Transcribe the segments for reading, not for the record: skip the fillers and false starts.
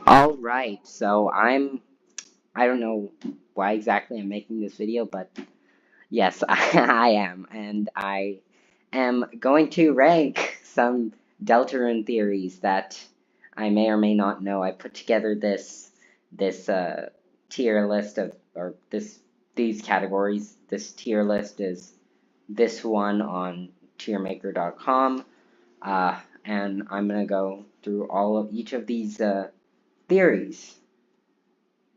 All right, so I don't know why exactly I'm making this video, but yes, I am, and I am going to rank some Deltarune theories that I may or may not know. I put together this tier list of or these categories. This tier list is this one on tiermaker.com, and I'm gonna go through all of each of these theories.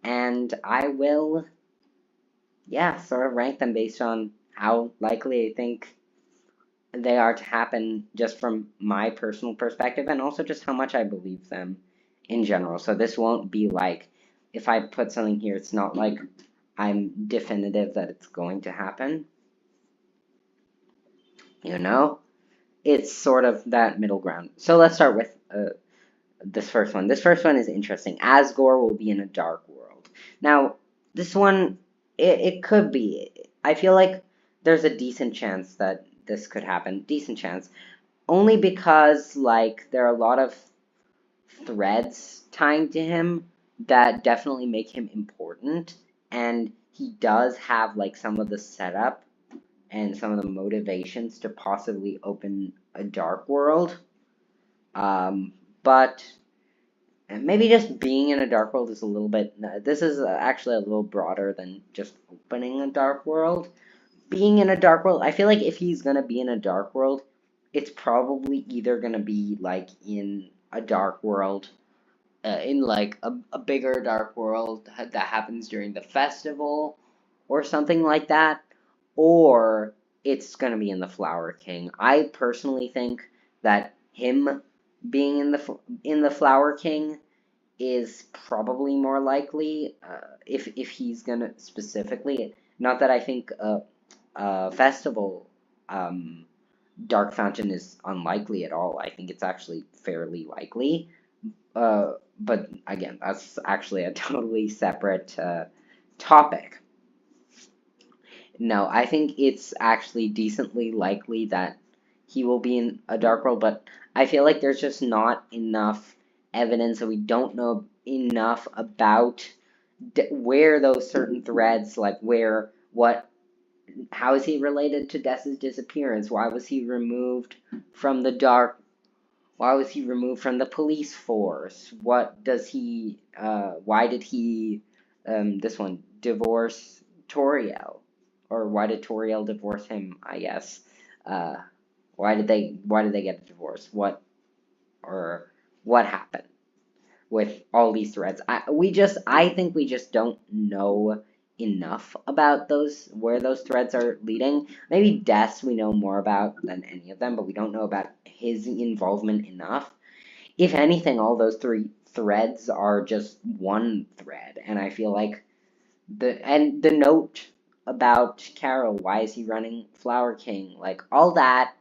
And I will, yeah, sort of rank them based on how likely I think they are to happen just from my personal perspective and also just how much I believe them in general. So this won't be like, if I put something here, it's not like I'm definitive that it's going to happen. You know? It's sort of that middle ground. So let's start with this first one. This first one is interesting. Asgore will be in a dark world. Now, this one, it could be. I feel like there's a decent chance that this could happen. Decent chance. Only because, like, there are a lot of threads tying to him that definitely make him important. And he does have, like, some of the setup and some of the motivations to possibly open a dark world. But and maybe just being in a dark world is a little bit. This is actually a little broader than just opening a dark world. Being in a dark world, I feel like if he's gonna be in a dark world, it's probably either gonna be like in a dark world, in like a bigger dark world that happens during the festival or something like that, or it's gonna be in the Flower King. I personally think that him being in the Flower King is probably more likely, if he's gonna specifically. Not that I think a festival dark fountain is unlikely at all. I think it's actually fairly likely. But again, that's actually a totally separate topic. No, I think it's actually decently likely that he will be in a dark world, but I feel like there's just not enough evidence, and we don't know enough about where those certain threads, like how is he related to Dess's disappearance? Why was he removed from the dark? Why was he removed from the police force? Why did he, this one, divorce Toriel? Or why did Toriel divorce him, I guess? Uh, why did they get a divorce? What happened with all these threads? I think we just don't know enough about where those threads are leading. Maybe Des we know more about than any of them, but we don't know about his involvement enough. If anything, all those three threads are just one thread, and I feel like the note about Carol, why is he running Flower King, like all that,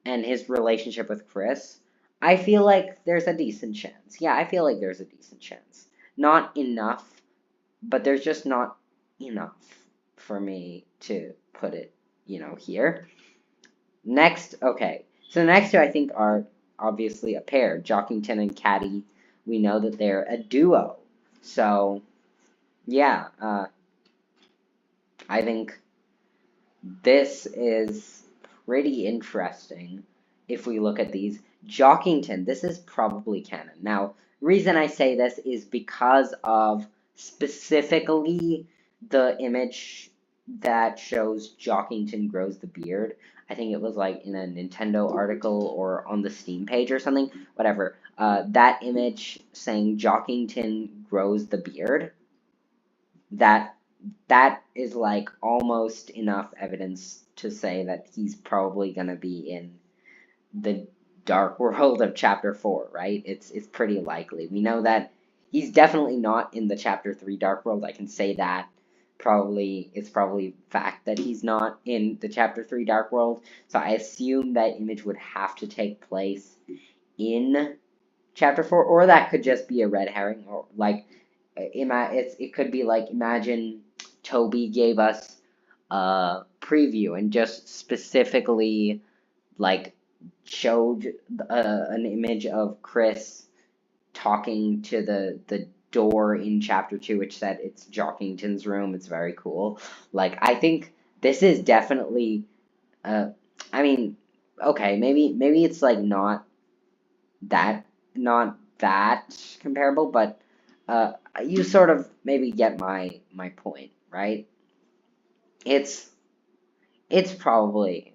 and his relationship with Chris, I feel like there's a decent chance. Yeah, I feel like there's a decent chance. Not enough, but there's just not enough for me to put it, here. Next, okay. So the next two I think are obviously a pair, Jockington and Caddy. We know that they're a duo. So yeah, I think this is pretty interesting if we look at these. Jockington, this is probably canon. Now, reason I say this is because of specifically the image that shows Jockington grows the beard. I think it was like in a Nintendo article or on the Steam page or something, whatever. That image saying Jockington grows the beard, that that is like almost enough evidence to say that he's probably going to be in the dark world of chapter 4, right? It's pretty likely. We know that he's definitely not in the chapter 3 dark world. I can say that. It's probably fact that he's not in the chapter 3 dark world. So I assume that image would have to take place in chapter 4, or that could just be a red herring, or like it could be like, imagine Toby gave us a preview and just specifically like showed an image of Chris talking to the door in chapter 2, which said it's Jockington's room. It's very cool. Like, I think this is definitely, uh, I mean, okay, maybe it's like that, not that comparable, but you sort of maybe get my point, right? It's it's probably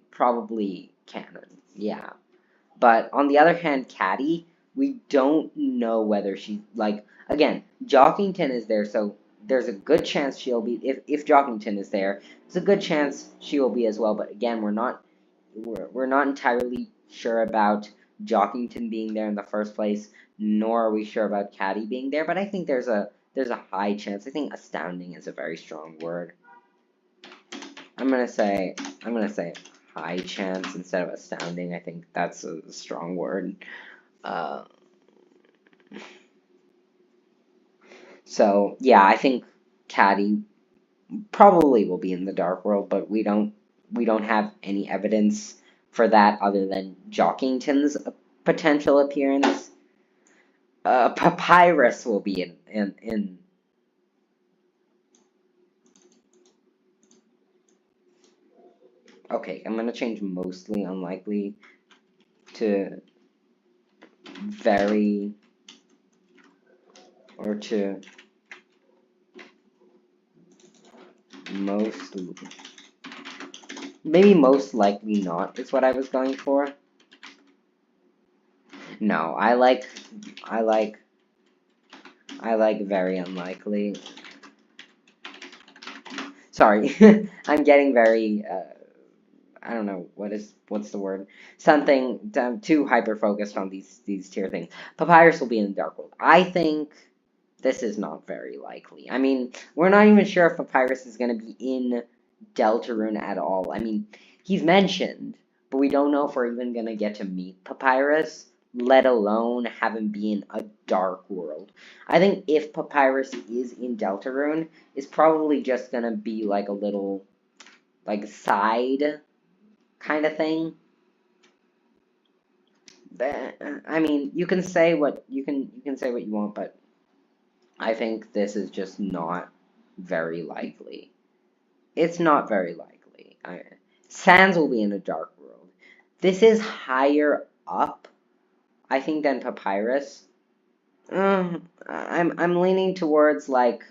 canon, yeah. But on the other hand, Caddy, we don't know whether she like again, Jockington is there, so there's a good chance she'll be if Jockington is there, there's a good chance she will be as well. But again, we're not entirely sure about Jockington being there in the first place, nor are we sure about Caddy being there. But I think there's a high chance. I think astounding is a very strong word. I'm gonna say high chance instead of astounding. I think that's a strong word. Uh, so yeah, I think Caddy probably will be in the Dark World, but we don't have any evidence for that other than Jockington's potential appearance. Papyrus will be in. Okay, I'm gonna change mostly unlikely to very or to most. Maybe most likely not is what I was going for. No, I like I like very unlikely. Sorry, I'm getting very I don't know what's the word. Something too hyper focused on these tier things. Papyrus will be in the Dark World. I think this is not very likely. I mean, we're not even sure if Papyrus is going to be in Deltarune at all. I mean, he's mentioned, but we don't know if we're even going to get to meet Papyrus, let alone have him be in a Dark World. I think if Papyrus is in Deltarune, it's probably just going to be like a little, like, side kind of thing. I mean, you can say what you want, but I think this is just not very likely. It's not very likely. Sans will be in a Dark World. This is higher up, I think, than Papyrus. I'm leaning towards like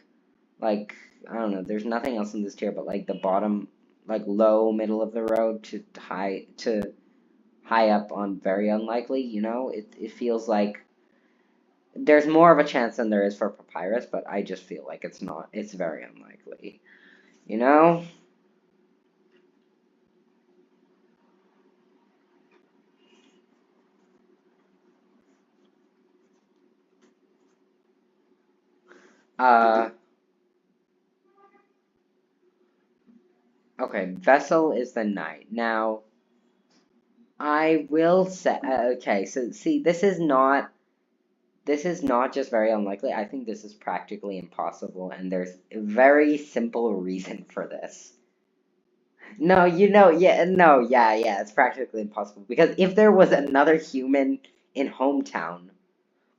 I don't know. There's nothing else in this tier but like the bottom, like low middle of the road to high up on very unlikely. It feels like there's more of a chance than there is for Papyrus, but I just feel like it's not. It's very unlikely. You know. Uh. Okay. Vessel is the knight. Now I will say. Okay. So see, this is not just very unlikely. I think this is practically impossible, and there's a very simple reason for this. No, yeah, no, yeah, it's practically impossible. Because if there was another human in Hometown,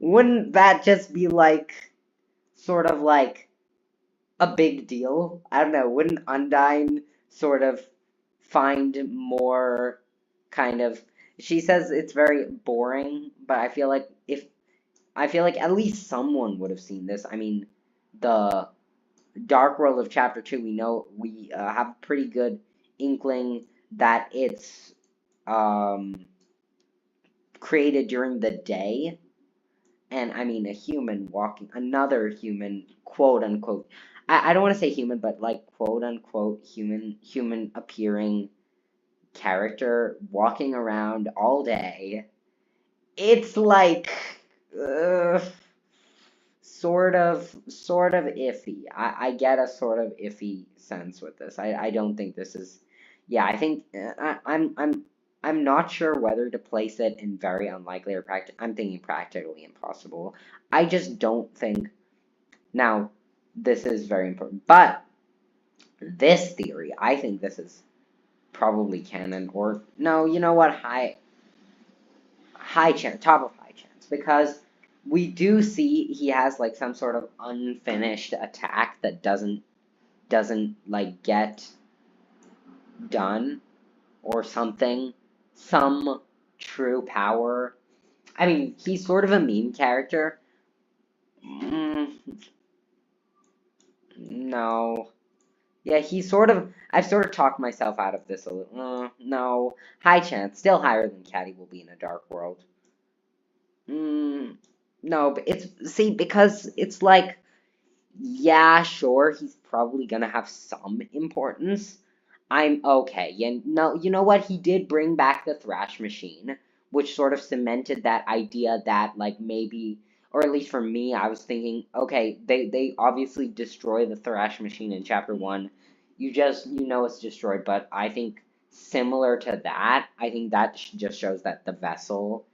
wouldn't that just be like, sort of like, a big deal? I don't know, wouldn't Undyne sort of find more kind of. She says it's very boring, but I feel like at least someone would have seen this. I mean, the Dark World of Chapter 2, we know we have a pretty good inkling that it's um, created during the day. And I mean, a human walking, another human, quote unquote. I don't want to say human, but like quote unquote human appearing character walking around all day. It's like, uh, sort of iffy. I get a sort of iffy sense with this. I don't think this is. Yeah, I think I'm not sure whether to place it in very unlikely or I'm thinking practically impossible. I just don't think. Now, this is very important, but this theory, I think this is probably canon or no. You know what? High chance, top of high chance, because we do see he has like some sort of unfinished attack that doesn't like get done or something. Some true power. I mean, he's sort of a meme character. Mm, no. Yeah, I've sort of talked myself out of this a little. No. High chance. Still higher than Caddy will be in a dark world. Mm, no, but because it's like, yeah, sure, he's probably gonna have some importance. I'm okay. You know what? He did bring back the Thrash Machine, which sort of cemented that idea that, like, maybe, or at least for me, I was thinking, okay, they obviously destroy the Thrash Machine in Chapter 1. You know it's destroyed, but I think similar to that, I think that just shows that the vessel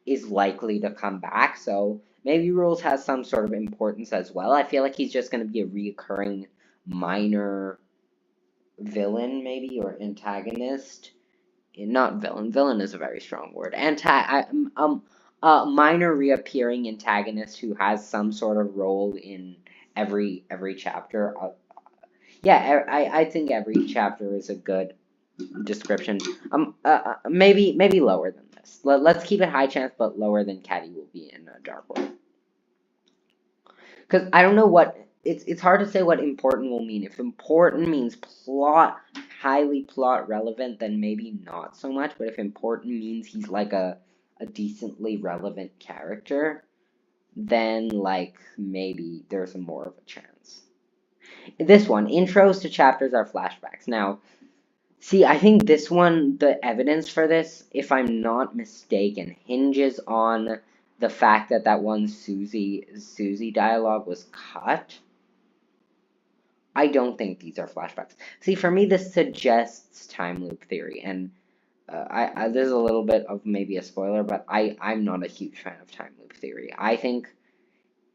is likely to come back, so maybe Rules has some sort of importance as well. I feel like he's just going to be a reoccurring minor villain, maybe, or antagonist. Not villain. Villain is a very strong word. Minor reappearing antagonist who has some sort of role in every chapter. Yeah, I think every chapter is a good description. Maybe lower than this. Let's keep it high chance, but lower than Caddy will be in Dark World. Because I don't know what it's hard to say what important will mean. If important means highly plot relevant, then maybe not so much. But if important means he's like a decently relevant character, then like maybe there's more of a chance. This one, intros to chapters are flashbacks. Now, see, I think this one, the evidence for this, if I'm not mistaken, hinges on the fact that that one Susie dialogue was cut. I don't think these are flashbacks. See, for me, this suggests time loop theory, and there's a little bit of maybe a spoiler, but I'm not a huge fan of time loop theory. I think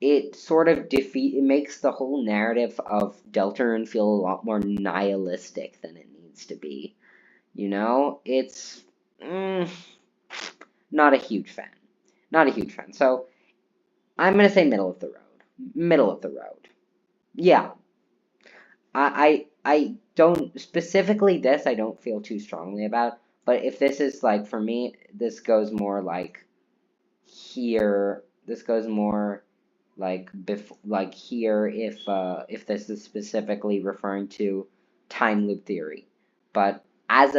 it sort of it makes the whole narrative of Deltarune feel a lot more nihilistic than it needs to be. You know, it's not a huge fan. Not a huge fan. So I'm gonna say middle of the road. Middle of the road. Yeah. I don't specifically this I don't feel too strongly about, but if this is like for me, this goes more like here. This goes more like here if this is specifically referring to time loop theory. But as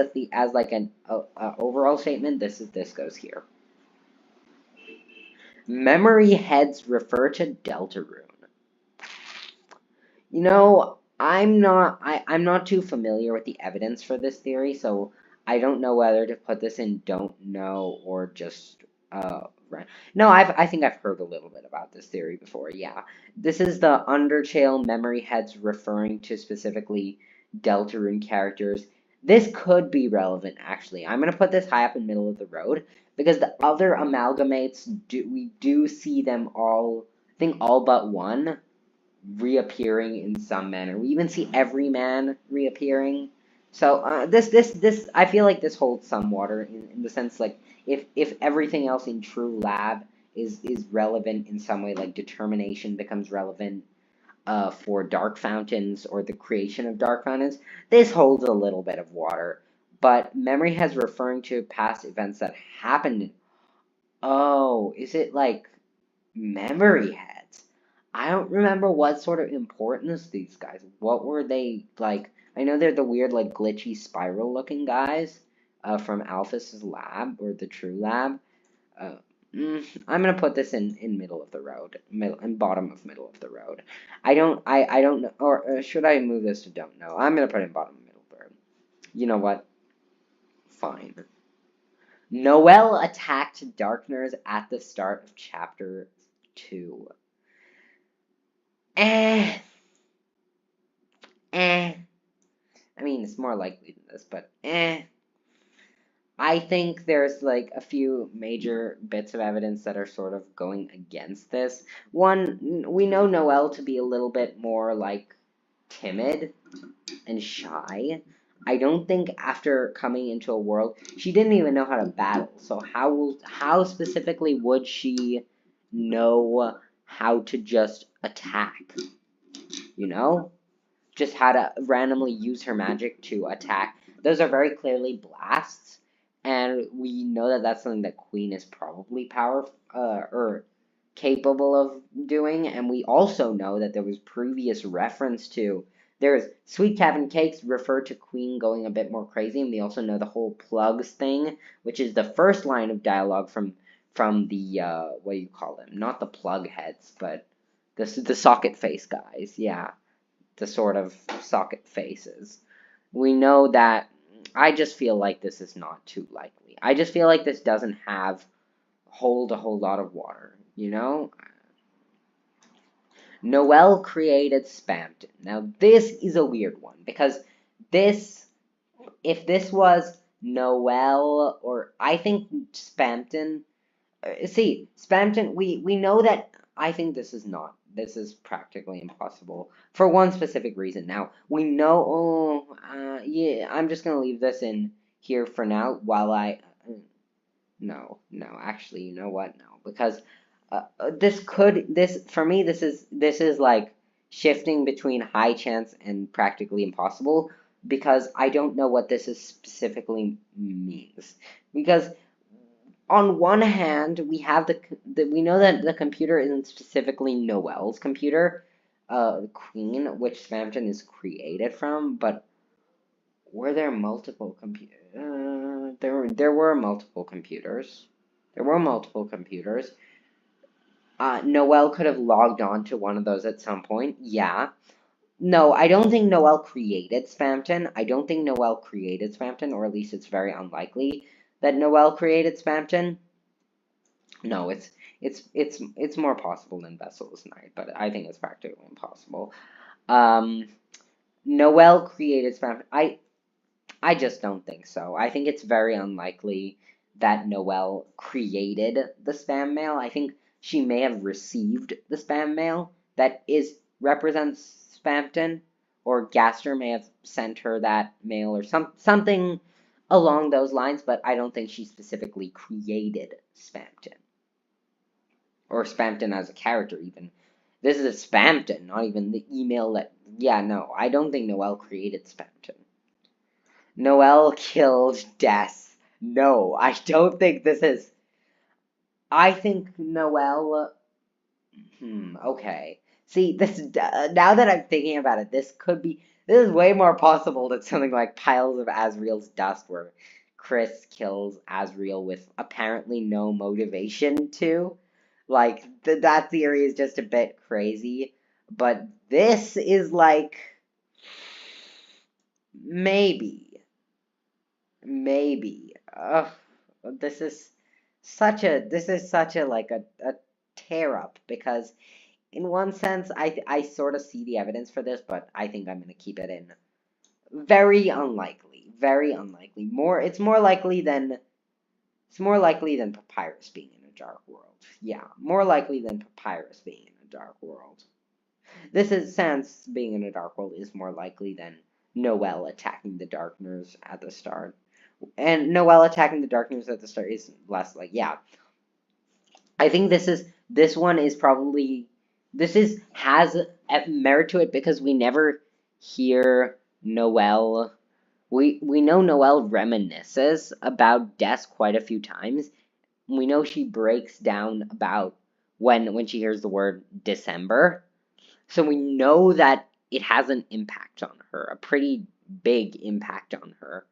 like an overall statement, this goes here. Memory heads refer to Deltarune. You know, I'm not too familiar with the evidence for this theory, so I don't know whether to put this in don't know or just right. No, I think I've heard a little bit about this theory before. Yeah. This is the Undertale memory heads referring to specifically Deltarune characters. This could be relevant actually. I'm going to put this high up in middle of the road because the other amalgamates we do see them all, I think all but one reappearing in some manner. We even see every man reappearing. So this I feel like this holds some water in the sense like if everything else in True Lab is relevant in some way, like determination becomes relevant for dark fountains or the creation of dark fountains, this holds a little bit of water. But memory has referring to past events that happened. Oh, is it like memory heads? I don't remember what sort of importance these guys. What were they like? I know they're the weird, like glitchy spiral looking guys from Alphys's lab or the True Lab. Uh, I'm gonna put this in middle of the road, middle and bottom of middle of the road. I don't know, or should I move this to don't know? I'm gonna put it in bottom middle of the road. You know what? Fine. Noelle attacked Darkners at the start of chapter 2. Eh, eh. I mean, it's more likely than this, but eh. I think there's like a few major bits of evidence that are sort of going against this. One, we know Noelle to be a little bit more like timid and shy. I don't think after coming into a world, she didn't even know how to battle. So how specifically would she know how to just attack, you know? Just how to randomly use her magic to attack. Those are very clearly blasts, and we know that that's something that Queen is probably powerful or capable of doing. And we also know that there was previous reference to there's Sweet Cabin Cakes refer to Queen going a bit more crazy, and we also know the whole plugs thing, which is the first line of dialogue from the what do you call them? Not the plug heads, but the socket face guys. Yeah, the sort of socket faces. We know that. I just feel like this is not too likely. I just feel like this doesn't hold a whole lot of water, you know? Noelle created Spamton. Now, this is a weird one because this, if this was Noelle, or I think Spamton. See, Spamton, we know that I think this is not. This is practically impossible for one specific reason. Now, we know, yeah, I'm just going to leave this in here for now while no, actually, you know what? No, because for me, this is like shifting between high chance and practically impossible because I don't know what this is specifically means. Because on one hand, we have we know that the computer isn't specifically Noelle's computer, Queen, which Spamton is created from, but were there multiple computers? There were multiple computers. There were multiple computers. Noelle could have logged on to one of those at some point. Yeah. No, I don't think Noelle created Spamton. I don't think Noelle created Spamton, or at least it's very unlikely that Noelle created Spamton. No, it's more possible than Vessel's Night, but I think it's practically impossible. Um, Noelle created Spamton. I just don't think so. I think it's very unlikely that Noelle created the spam mail. I think she may have received the spam mail that represents Spamton, or Gaster may have sent her that mail or something along those lines, but I don't think she specifically created Spamton. Or Spamton as a character, even. This is a Spamton, not even the email that. Yeah, no, I don't think Noelle created Spamton. Noelle killed Des. No, I don't think this is. I think Noelle. Okay. See, this now that I'm thinking about it, this could be. This is way more possible than something like Piles of Azriel's Dust, where Chris kills Azriel with apparently no motivation to. Like, that theory is just a bit crazy. But this is like. Maybe. Maybe. Ugh, this is such a like a tear up because in one sense I sort of see the evidence for this, but I think I'm gonna keep it in. Very unlikely. Very unlikely. It's more likely than Papyrus being in a dark world. Yeah, more likely than Papyrus being in a dark world. This is Sans being in a dark world is more likely than Noelle attacking the Darkners at the start. And Noelle attacking the Darkners at the start is less like, yeah. I think this one is probably has a merit to it because we never hear Noelle. We know Noelle reminisces about Des quite a few times. We know she breaks down about when she hears the word December. So we know that it has an impact on her, a pretty big impact on her.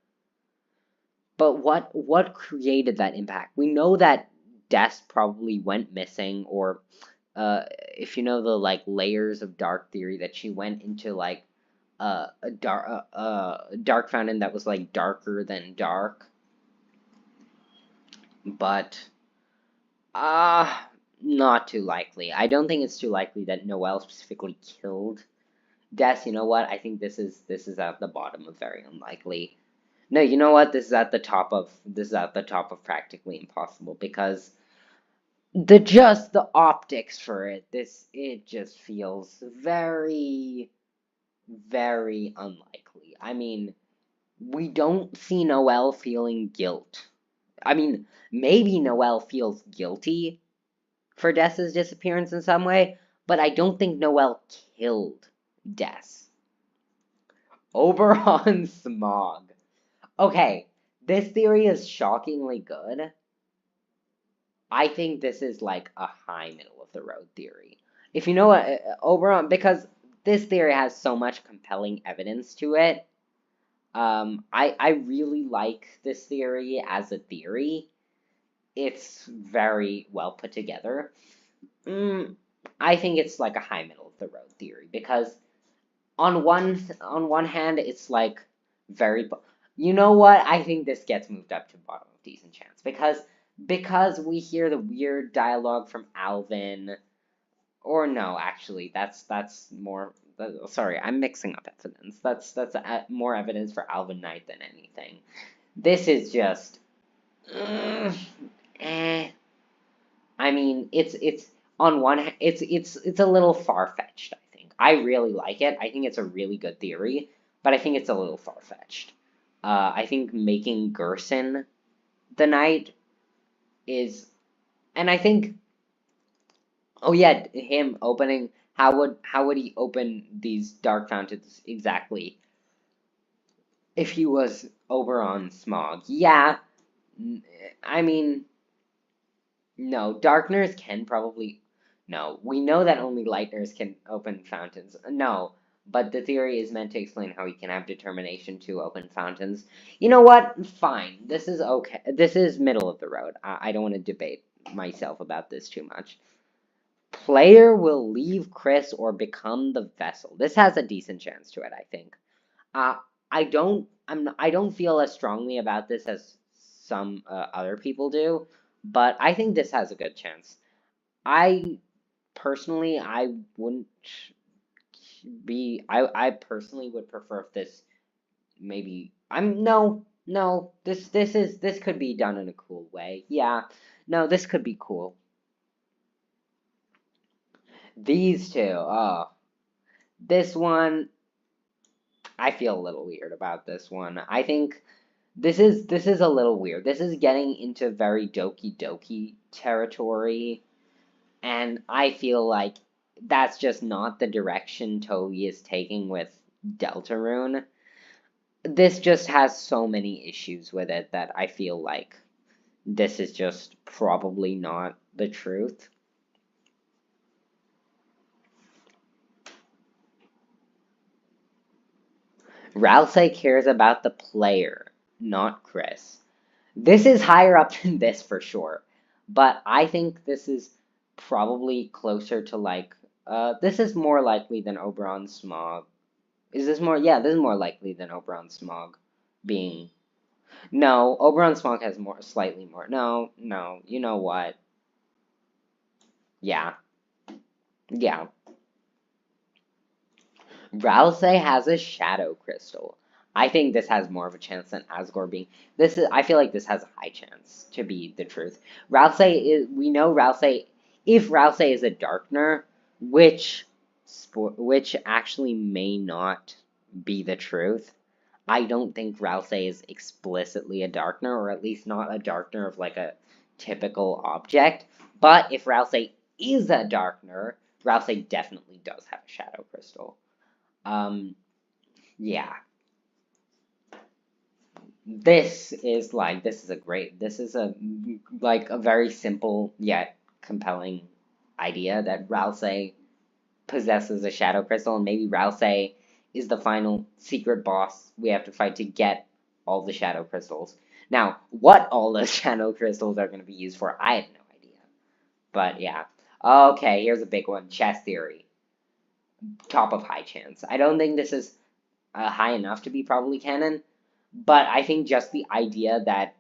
But what created that impact? We know that Des probably went missing, or if you know the like layers of dark theory, that she went into like a dark fountain that was like darker than dark. But not too likely. I don't think it's too likely that Noelle specifically killed Des. You know what? I think this is at the bottom of very unlikely. No, you know what? This is at the top of practically impossible because the optics for it just feels very very unlikely. I mean, we don't see Noelle feeling guilt. I mean, maybe Noelle feels guilty, for Dess's disappearance in some way, but I don't think Noelle killed Dess. Oberon Smog. Okay, this theory is shockingly good. I think this is like a high middle of the road theory. If you know what, Oberon, because this theory has so much compelling evidence to it. I really like this theory as a theory. It's very well put together. Mm, I think it's like a high middle of the road theory because on one hand it's like very you know what, I think this gets moved up to bottom of decent chance because we hear the weird dialogue from Alvin, or no, actually that's more sorry, I'm mixing up evidence. That's more evidence for Alvin Knight than anything. This is just eh. I mean, it's on one it's a little far fetched. I think I really like it. I think it's a really good theory, but I think it's a little far fetched. I think making Gerson the knight is, and I think, oh yeah, him opening. How would he open these dark fountains exactly if he was Oberon Smog? Yeah, I mean, no, darkners can probably. No, we know that only lightners can open fountains. No, but the theory is meant to explain how he can have determination to open fountains. You know what? Fine. This is okay. This is middle of the road. I don't want to debate myself about this too much. Player will leave Chris or become the vessel. This has a decent chance to it, I think. Uh, I don't feel as strongly about this as some other people do, but I think this has a good chance. I personally, I wouldn't I personally would prefer if this maybe I'm no, this could be done in a cool way. Yeah. No, this could be cool. These two, oh, this one, I feel a little weird about this one. I think this is a little weird. This is getting into very Doki Doki territory, and I feel like that's just not the direction Toby is taking with Deltarune. This just has so many issues with it that I feel like this is just probably not the truth. Ralsei cares about the player, not Chris. This is higher up than this for sure, but I think this is probably closer to like, this is more likely than Oberon Smog. Is this more? Yeah, this is more likely than Oberon Smog being. No, Oberon Smog has more, slightly more. No, no, you know what? Yeah, yeah. Ralsei has a shadow crystal. I think this has more of a chance than Asgore being. This is. I feel like this has a high chance to be the truth. Ralsei is. We know Ralsei. If Ralsei is a Darkner, which which actually may not be the truth. I don't think Ralsei is explicitly a Darkner, or at least not a Darkner of like a typical object. But if Ralsei is a Darkner, Ralsei definitely does have a shadow crystal. Um, yeah, this is a like a very simple yet compelling idea that Ralsei possesses a shadow crystal, and maybe Ralsei is the final secret boss we have to fight to get all the shadow crystals. Now, what all the shadow crystals are going to be used for, I have no idea. But yeah. Okay, here's a big one. Chess theory. Top of high chance. I don't think this is high enough to be probably canon, but I think just the idea that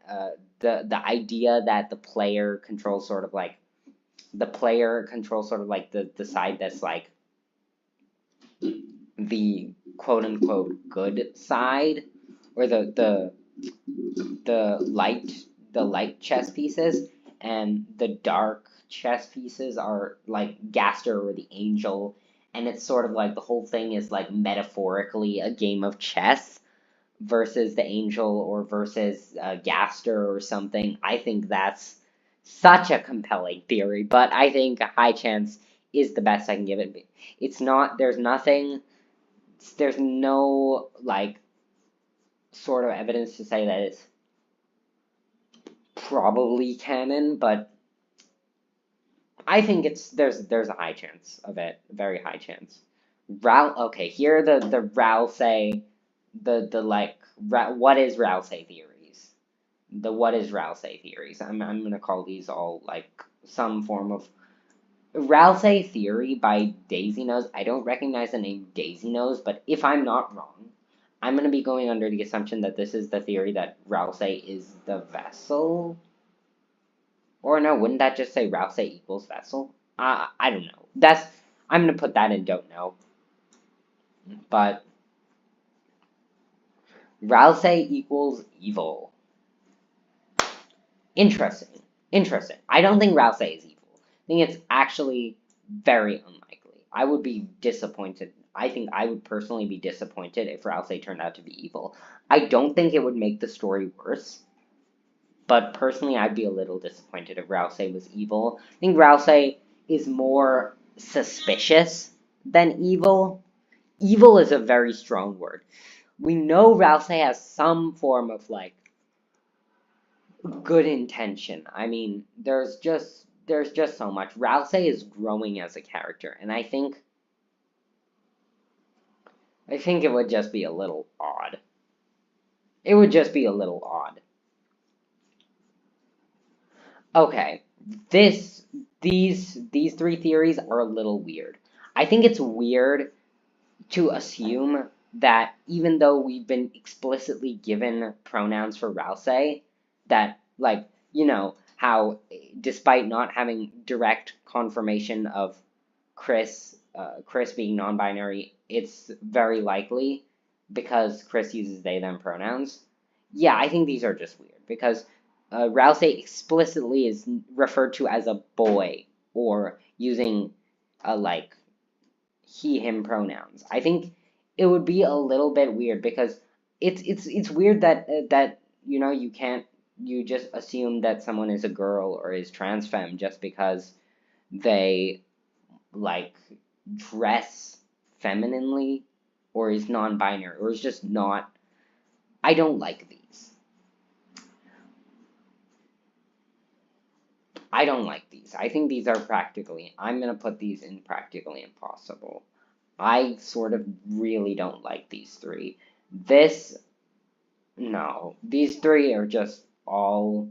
the player controls sort of like the side that's like the quote unquote good side, or the light the light chess pieces, and the dark chess pieces are like Gaster or the angel, and it's sort of like the whole thing is like metaphorically a game of chess versus the angel or versus Gaster or something. I think such a compelling theory, but I think a high chance is the best I can give it. It's not, there's nothing, there's no, like, sort of evidence to say that it's probably canon, but I think there's a high chance of it, very high chance. Okay, here are the Rousey, the like, what is Rousey theories? The what is Rousey theories? I'm gonna call these all like some form of Rousey theory by Daisy Nose. I don't recognize the name Daisy Nose, but if I'm not wrong, I'm gonna be going under the assumption that this is the theory that Rousey is the vessel. Or no, wouldn't that just say Rousey equals vessel? I don't know. I'm gonna put that in don't know. But Rousey equals evil. Interesting. Interesting. I don't think Rousey is evil. I think it's actually very unlikely. I would be disappointed. I think I would personally be disappointed if Rousey turned out to be evil. I don't think it would make the story worse. But personally, I'd be a little disappointed if Rousey was evil. I think Rousey is more suspicious than evil. Evil is a very strong word. We know Rousey has some form of like good intention. I mean, there's just so much. Rousey is growing as a character, and I think it would just be a little odd. It would just be a little odd. Okay, this these three theories are a little weird. I think it's weird to assume that even though we've been explicitly given pronouns for Rousey, that, like, how despite not having direct confirmation of Chris being non-binary, it's very likely because Chris uses they them pronouns. Yeah, I think these are just weird because Rousey explicitly is referred to as a boy or using a like he him pronouns. I think it would be a little bit weird because it's weird that you can't you just assume that someone is a girl or is trans femme just because they like dress femininely or is non-binary or is just not. I don't like these. I don't like these. I think these are practically. I'm gonna put these in practically impossible. I sort of really don't like these three. This, no. These three are just all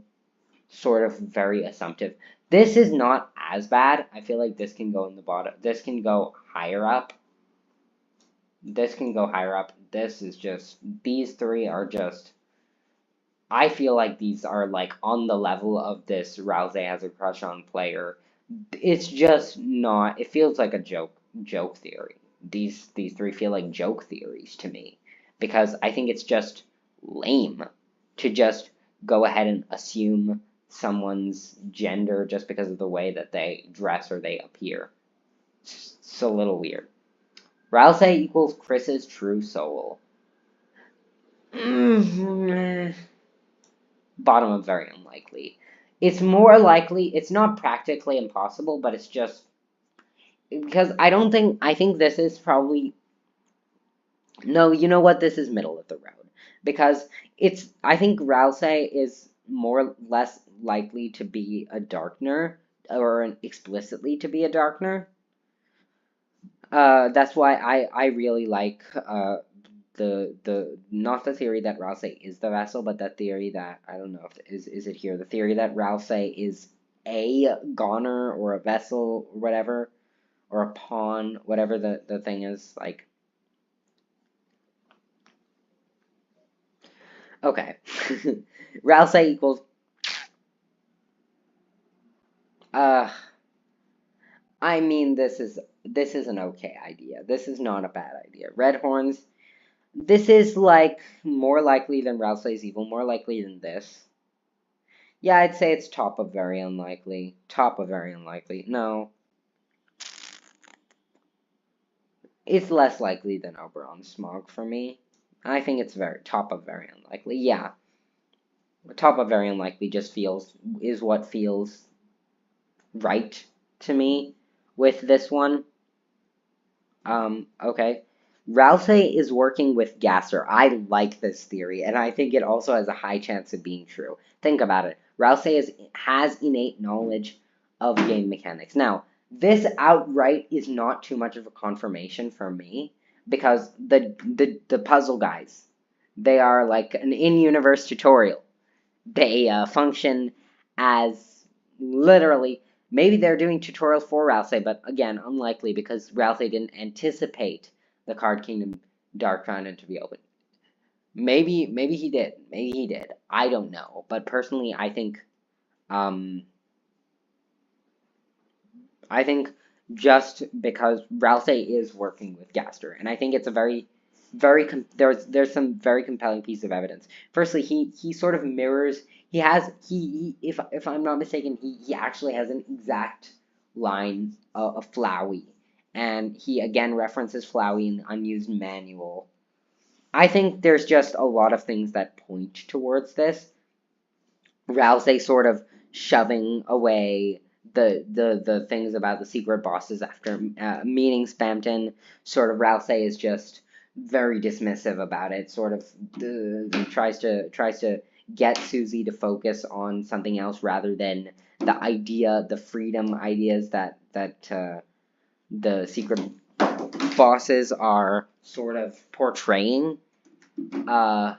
sort of very assumptive. This is not as bad. I feel like this can go in the bottom. This can go higher up. This can go higher up. This is just, these three are just, I feel like these are like on the level of this Rousey has a crush on player. It's just not, it feels like a joke theory. These three feel like joke theories to me because I think it's just lame to just go ahead and assume someone's gender just because of the way that they dress or they appear. It's a little weird. Rousey equals Chris's true soul. Bottom of very unlikely. It's more likely, it's not practically impossible, but it's just because I think this is probably, no, you know what, this is middle of the road. Because I think Rousey is less likely to be a darkener, or explicitly to be a darkener. That's why I really like the not the theory that Rousey is the vessel, but that theory that I don't know if is it here, the theory that Rousey is a goner or a vessel or whatever, or a pawn, whatever the thing is, like. Okay. Rousey equals uh I mean this is an okay idea. This is not a bad idea. Red horns, this is like more likely than Rousey's evil, more likely than this. Yeah, I'd say it's top of very unlikely. Top of very unlikely. No, it's less likely than Oberon Smog for me. I think it's very top of very unlikely. Yeah. Top of very unlikely just is what feels right to me with this one. Okay. Rousey is working with Gasser. I like this theory, and I think it also has a high chance of being true. Think about it. Has innate knowledge of game mechanics. Now, this outright is not too much of a confirmation for me because the puzzle guys, they are like an in-universe tutorial. They function as literally, maybe they're doing tutorials for Rousey, but again, unlikely because Rousey didn't anticipate the Card Kingdom Dark Fountain to be open. Maybe he did. Maybe he did. I don't know. But personally, um, I think just because Rousey is working with Gaster, and I think it's a there's some very compelling piece of evidence. Firstly, he sort of mirrors. He if I'm not mistaken, he actually has an exact line of Flowey, and he again references Flowey in the unused manual. I think there's just a lot of things that point towards this. Rousey sort of shoving away the things about the secret bosses after meeting Spamton. Sort of Rousey is just very dismissive about it. Sort of tries to get Susie to focus on something else rather than the freedom ideas that the secret bosses are sort of portraying. Uh,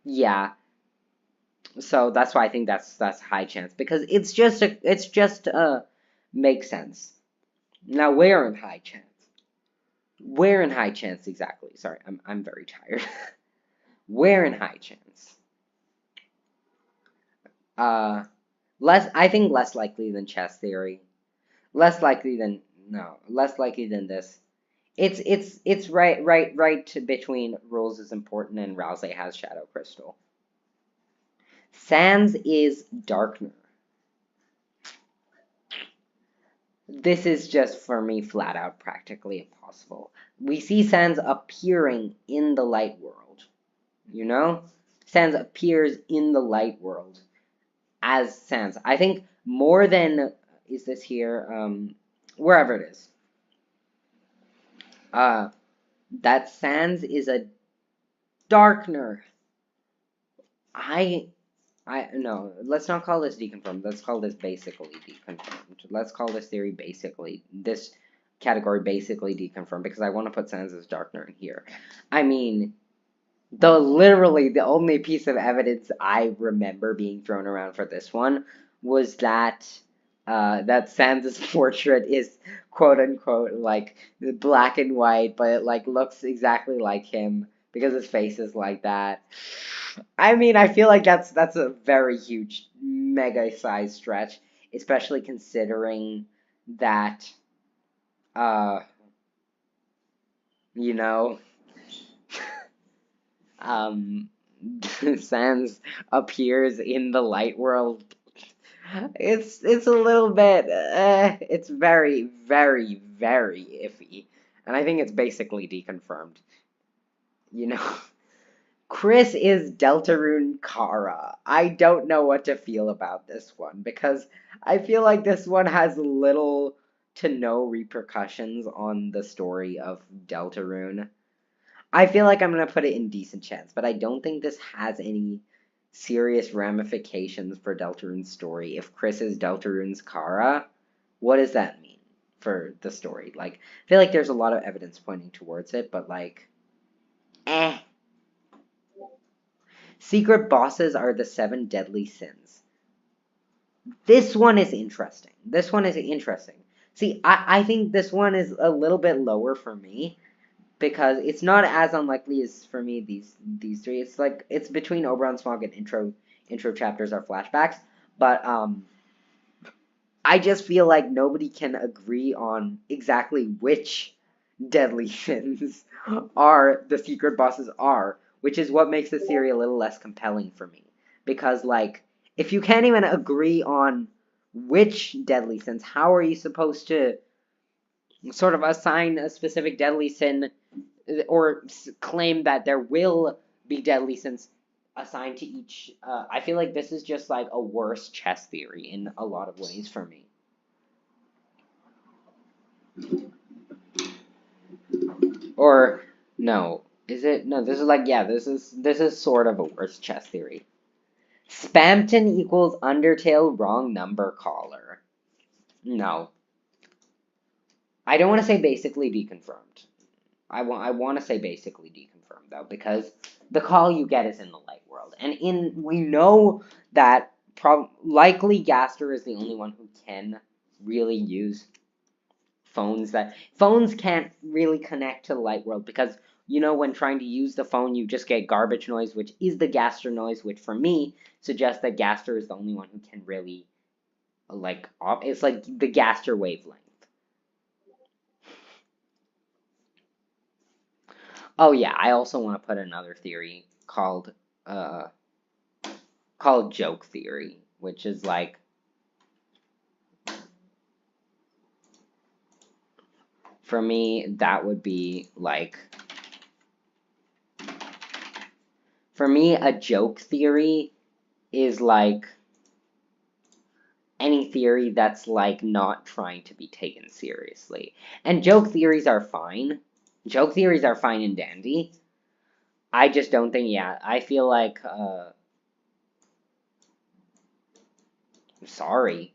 yeah. So that's why I think that's high chance because it's just makes sense. Now where in high chance? Where in high chance exactly? Sorry, I'm very tired. Where in high chance? Uh less I think less likely than chess theory. Less likely than no, less likely than this. It's right between rules is important and Rousey has Shadow Crystal. Sans is Darkner. This is just for me flat out practically impossible. We see Sans appearing in the light world, you know? Sans appears in the light world as Sans. I think more than is this here, wherever it is. Uh that Sans is a Darkner. I no, let's not call this deconfirmed. Let's call this basically deconfirmed. Let's call this theory basically this category basically deconfirmed because I want to put Sans as Darkner in here. I mean, literally the only piece of evidence I remember being thrown around for this one was that Sans' portrait is quote unquote like black and white, but it like looks exactly like him because his face is like that. I mean, I feel like that's a very huge, mega size stretch, especially considering that uh you know um Sans appears in the light world. It's a little bit it's very iffy, and I think it's basically deconfirmed. You know. Chris is Deltarune Kara. I don't know what to feel about this one because I feel like this one has little to no repercussions on the story of Deltarune. I feel like I'm going to put it in decent chance, but I don't think this has any serious ramifications for Deltarune's story. If Chris is Deltarune's Kara, what does that mean for the story? Like, I feel like there's a lot of evidence pointing towards it, but like, eh. Secret bosses are the 7 deadly sins. This one is interesting. This one is interesting. See, I think this one is a little bit lower for me because it's not as unlikely as for me these three. It's like it's between Oberon Smog and intro chapters are flashbacks, but I just feel like nobody can agree on exactly which deadly sins are the secret bosses are, which is what makes the theory a little less compelling for me. Because, like, if you can't even agree on which deadly sins, how are you supposed to sort of assign a specific deadly sin or claim that there will be deadly sins assigned to each. I feel like this is just like a worse chess theory in a lot of ways for me. Or no, is it? No, this is like yeah, this is sort of a worse chess theory. Spamton equals Undertale wrong number caller. No, I don't want to say basically deconfirmed. I want to say basically deconfirmed though because the call you get is in the light world, and we know that likely Gaster is the only one who can really use phones can't really connect to the light world because when trying to use the phone you just get garbage noise, which is the Gaster noise, which for me suggests that Gaster is the only one who can really it's like the Gaster wavelength. Oh yeah, I also want to put another theory uh called joke theory, which is like for me that would be like for me a joke theory is like any theory that's like not trying to be taken seriously. And joke theories are fine. Joke theories are fine and dandy. I just don't think I feel like sorry.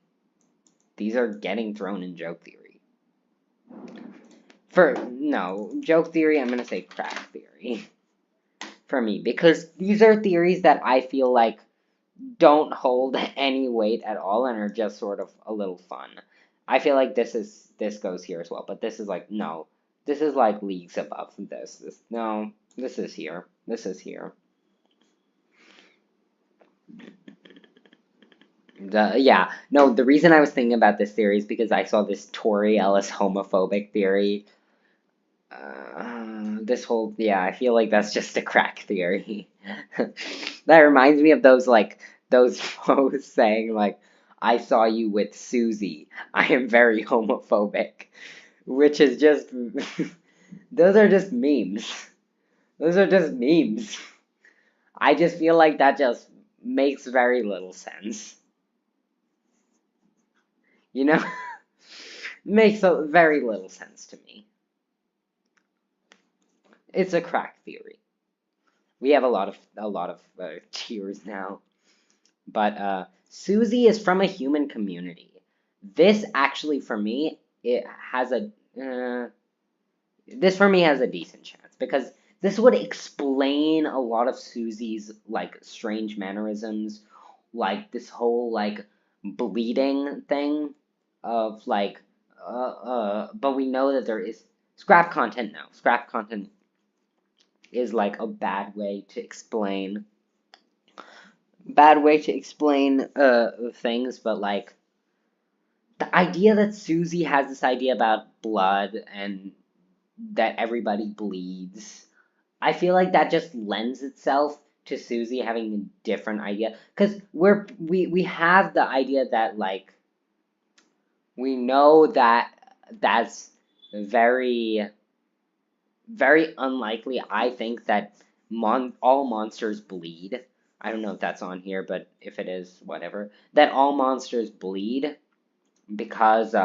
These are getting thrown in joke theory. For no, joke theory, I'm gonna say crack theory for me because these are theories that I feel like don't hold any weight at all and are just sort of a little fun. I feel like this goes here as well, but this is like no, this is like leagues above this. This is here. This is here. The reason I was thinking about this theory is because I saw this Tori Ellis homophobic theory. I feel like that's just a crack theory. That reminds me of those posts saying like, "I saw you with Susie. I am very homophobic," which is just those are just memes. Those are just memes. I just feel like that just makes very little sense. You know, makes very little sense to me. It's a crack theory. We have a lot of cheers now. But Susie is from a human community. This actually, for me, it has a this for me has a decent chance because this would explain a lot of Susie's like strange mannerisms, like this whole like bleeding thing of like but we know that there is scrap content now. Scrap content is like a bad way to explain things, but like the idea that Susie has this idea about blood and that everybody bleeds, I feel like that just lends itself to Susie having a different idea because we have the idea that like we know that that's very very unlikely. I think that all monsters bleed. I don't know if that's on here, but if it is, whatever. That all monsters bleed because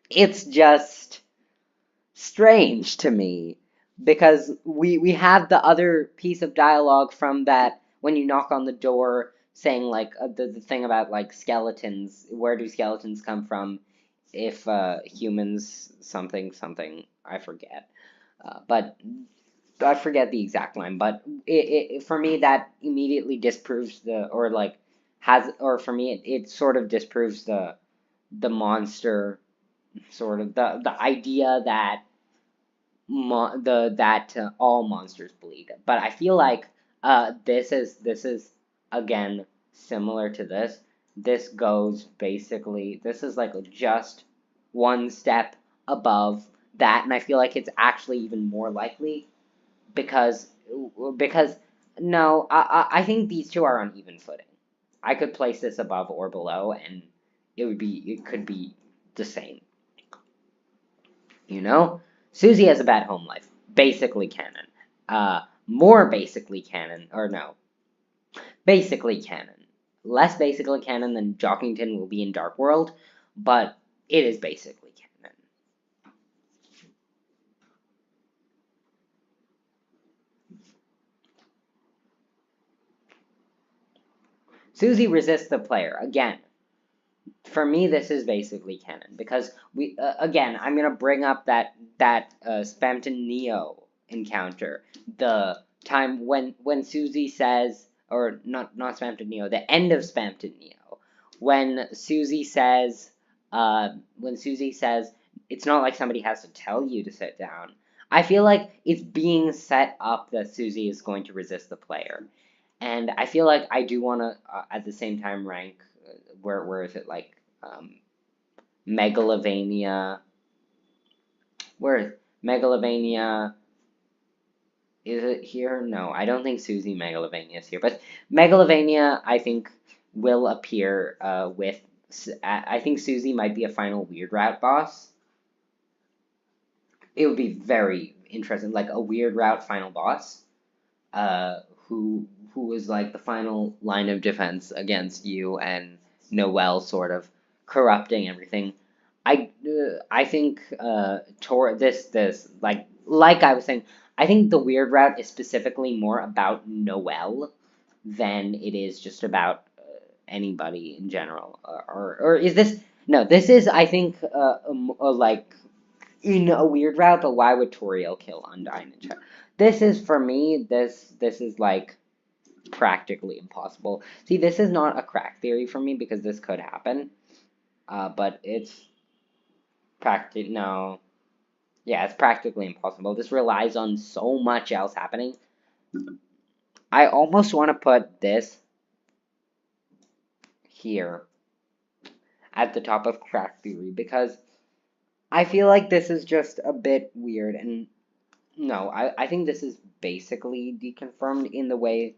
it's just strange to me because we have the other piece of dialogue from that when you knock on the door saying like the thing about like skeletons, where do skeletons come from if humans something I forget, but I forget the exact line, but for me that immediately disproves or like has or for me it sort of disproves the monster sort of the idea that all monsters bleed. But I feel like this is again similar to this. This goes basically this is like just one step above that, and I feel like it's actually even more likely because because no, I think these two are on even footing. I could place this above or below, and it could be the same. You know, Susie has a bad home life, basically canon. more basically canon, or no, basically canon. Less basically canon than Jockington will be in Dark World, but it is basically canon. Susie resists the player. Again, for me, this is basically canon because again, I'm gonna bring up that Spamton Neo encounter, the time when Susie says, or not Spamton Neo, the end of Spamton Neo, when Susie says, it's not like somebody has to tell you to sit down. I feel like it's being set up that Susie is going to resist the player, and I feel like I do want to at the same time rank where is it, like Megalovania. Where Megalovania, is it here? No, I don't think Susie Megalovania is here. But Megalovania, I think, will appear with. I think Susie might be a final Weird Route boss. It would be very interesting, like a Weird Route final boss, uh, who is like the final line of defense against you and Noelle sort of corrupting everything. I think this like I was saying, I think the Weird Route is specifically more about Noelle than it is just about anybody in general. Or is this, no? This is, I think, like in a Weird Route, but why would Toriel kill Undyne and Chat? This is, for me, this is like practically impossible. See, this is not a crack theory for me because this could happen. But it's no. Yeah, it's practically impossible. This relies on so much else happening. I almost want to put this here at the top of crack theory because I feel like this is just a bit weird. And no, I think this is basically deconfirmed in the way.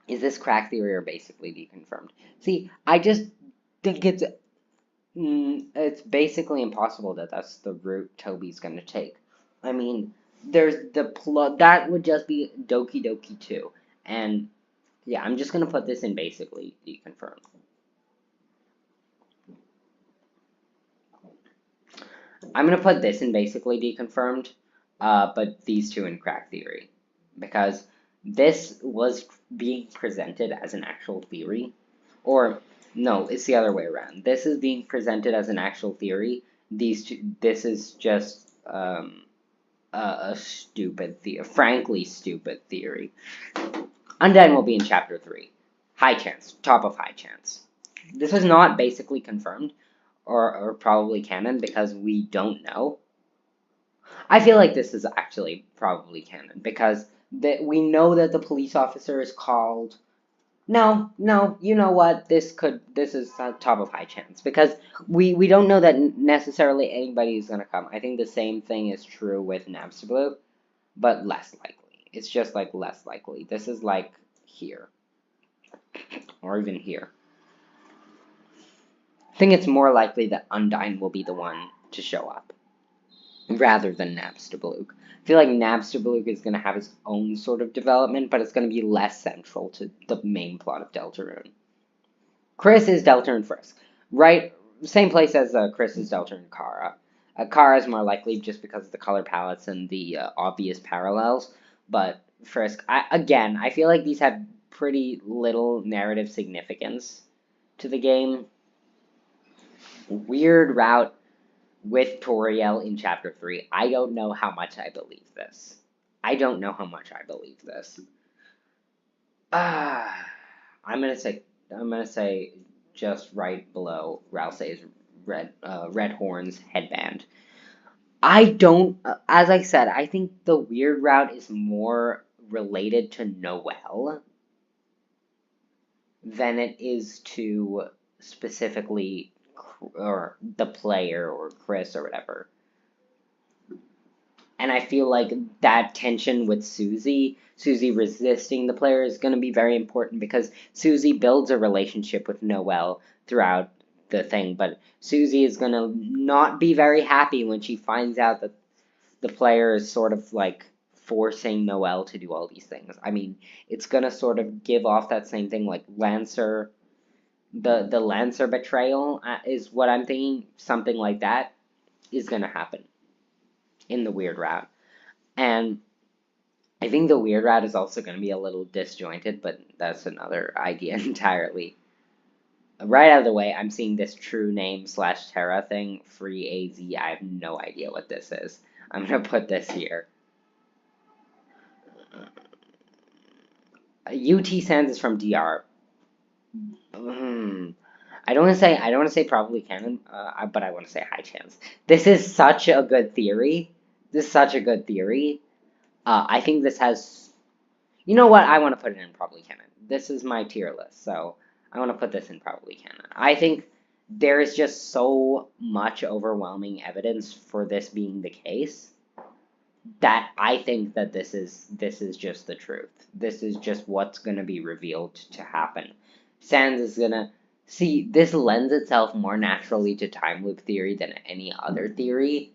Is this crack theory or basically deconfirmed? See, I just think it's basically impossible that that's the route Toby's gonna take. I mean, there's the plug that would just be Doki Doki 2. And yeah, I'm just gonna put this in basically deconfirmed. I'm gonna put this in basically deconfirmed, but these two in crack theory. Because this was being presented as an actual theory. Or no, it's the other way around. This is being presented as an actual theory. This is just a stupid theory, frankly stupid theory. Undyne will be in chapter 3. High chance, top of high chance. This is not basically confirmed, or probably canon because we don't know. I feel like this is actually probably canon because we know that the police officer is called. No, you know what? This is top of high chance because we don't know that necessarily anybody is gonna come. I think the same thing is true with Nabstablu, but less likely. It's just like less likely. This is like here, or even here. I think it's more likely that Undyne will be the one to show up rather than Nabstablu. I feel like Nabstablu is going to have his own sort of development, but it's going to be less central to the main plot of Deltarune. Chris is Deltarune Frisk. Right? Same place as Chris is Deltarune Kara. Kara is more likely just because of the color palettes and the obvious parallels, but Frisk, again, I feel like these have pretty little narrative significance to the game. Weird route with Toriel in chapter 3. I don't know how much I believe this. I'm gonna say just right below Rousey's red horns headband. I don't. As I said, I think the weird route is more related to Noelle than it is to specifically or the player or Chris or whatever. And I feel like that tension with Susie resisting the player is going to be very important because Susie builds a relationship with Noelle throughout the thing, but Susie is going to not be very happy when she finds out that the player is sort of like forcing Noel to do all these things. I mean, it's gonna sort of give off that same thing like Lancer, the Lancer betrayal is what I'm thinking. Something like that is gonna happen in the weird route. And I think the weird route is also going to be a little disjointed, but that's another idea entirely. Right out of the way, I'm seeing this true name / Terra thing, free AZ. I have no idea what this is. I'm going to put this here. UT Sands is from DR. I don't want to say probably canon, but I want to say high chance. This is such a good theory. This is such a good theory. I think this has. You know what? I want to put it in probably canon. This is my tier list, so I want to put this in probably canon. I think there is just so much overwhelming evidence for this being the case that I think that this is just the truth. This is just what's going to be revealed to happen. Sans is going to see this lends itself more naturally to time loop theory than any other theory.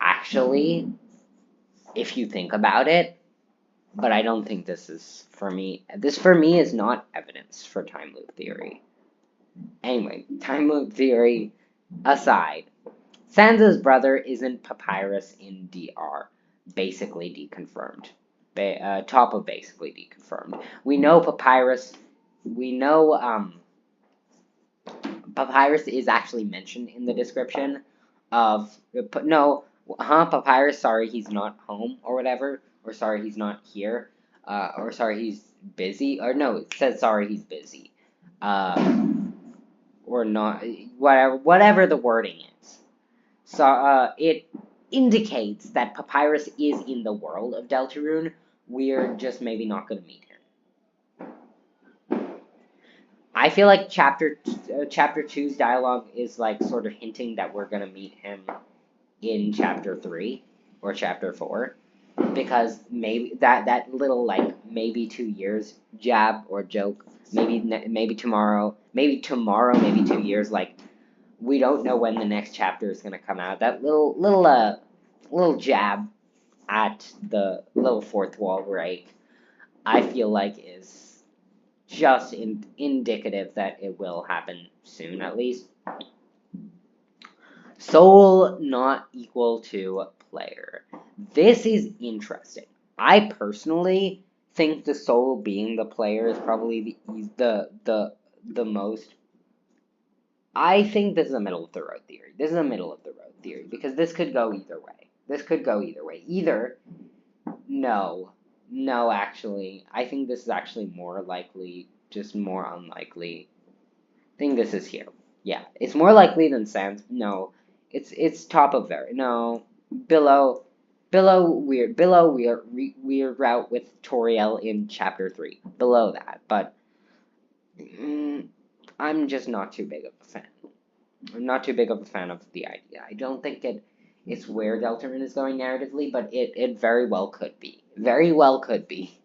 Actually, if you think about it, but I don't think this is for me. This for me is not evidence for time loop theory. Anyway, time loop theory aside, Sansa's brother isn't Papyrus in DR. Basically deconfirmed. Top of basically deconfirmed. We know Papyrus. We know Papyrus is actually mentioned in the description of no. Papyrus. Sorry, he's not home or whatever. Or sorry, he's not here. Or sorry, he's busy. Or no, it says sorry, he's busy. Or not. Whatever the wording is. So it indicates that Papyrus is in the world of Deltarune. We're just maybe not going to meet him. I feel like chapter 2's dialogue is like sort of hinting that we're going to meet him in chapter 3 or chapter 4, because maybe that little like maybe 2 years jab or joke, maybe tomorrow, maybe 2 years, like we don't know when the next chapter is going to come out. That little jab at the little fourth wall break, I feel like is just indicative that it will happen soon, at least. Soul not equal to player. This is interesting. I personally think the soul being the player is probably the most. I think this is a middle of the road theory. This is a middle of the road theory because this could go either way. Either no, actually, I think this is actually more likely, just more unlikely. I think this is here. Yeah, it's more likely than Sans. No, it's top of very. No, below weird route with Toriel in chapter 3. Below that, but I'm just not too big of a fan. I'm not too big of a fan of the idea. I don't think it's where Deltarune is going narratively, but it very well could be. Very well could be.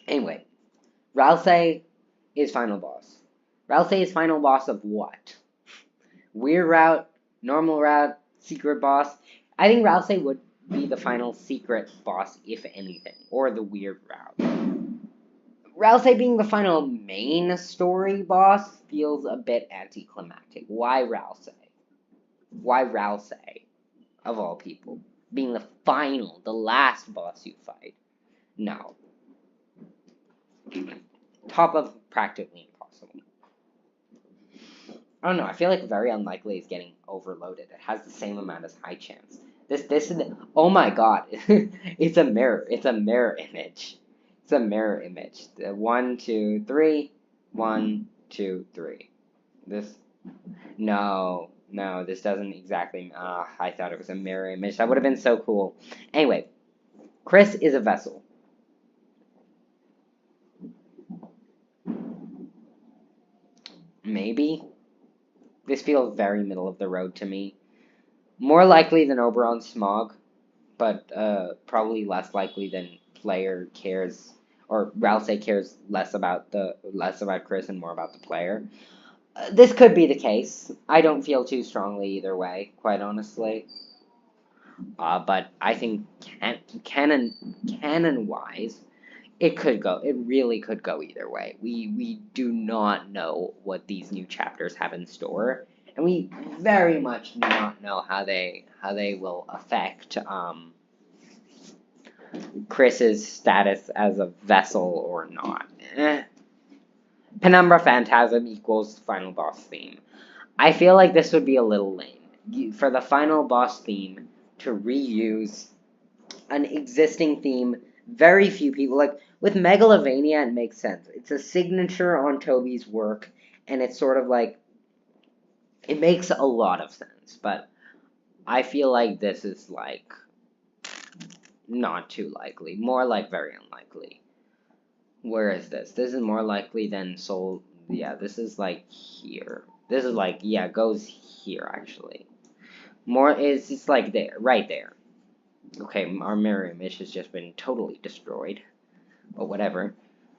Anyway, Ralsei is final boss. Ralsei is final boss of what? Weird route, normal route, secret boss. I think Ralsei would be the final secret boss, if anything, or the weird route. Ralsei being the final main story boss feels a bit anticlimactic. Why Ralsei? Why Ralsei, of all people, being the last boss you fight? No. Top of practically impossible. I don't know, I feel like very unlikely is getting overloaded. It has the same amount as high chance. This is, oh my god, it's a mirror image. It's a mirror image. 1, 2, 3, 1, 2, 3. No, this doesn't exactly, I thought it was a mirror image. That would have been so cool. Anyway, Chris is a vessel. Maybe. This feels very middle of the road to me. More likely than Oberon Smog, but probably less likely than player cares. or Rousey cares less about Chris and more about the player. This could be the case. I don't feel too strongly either way, quite honestly. But I think canon wise, it really could go either way. We do not know what these new chapters have in store, and we very much do not know how they will affect Chris's status as a vessel or not. Penumbra Phantasm equals final boss theme. I feel like this would be a little lame for the final boss theme to reuse an existing theme. Very few people, like with Megalovania, it makes sense. It's a signature on Toby's work, and it's sort of like it makes a lot of sense. But I feel like this is like not too likely, more like very unlikely. Where is this? This is more likely than Soul. Yeah, this is like here. This is like, yeah, it goes here actually. More is it's like there, right there. Okay, our mirror image has just been totally destroyed. But whatever.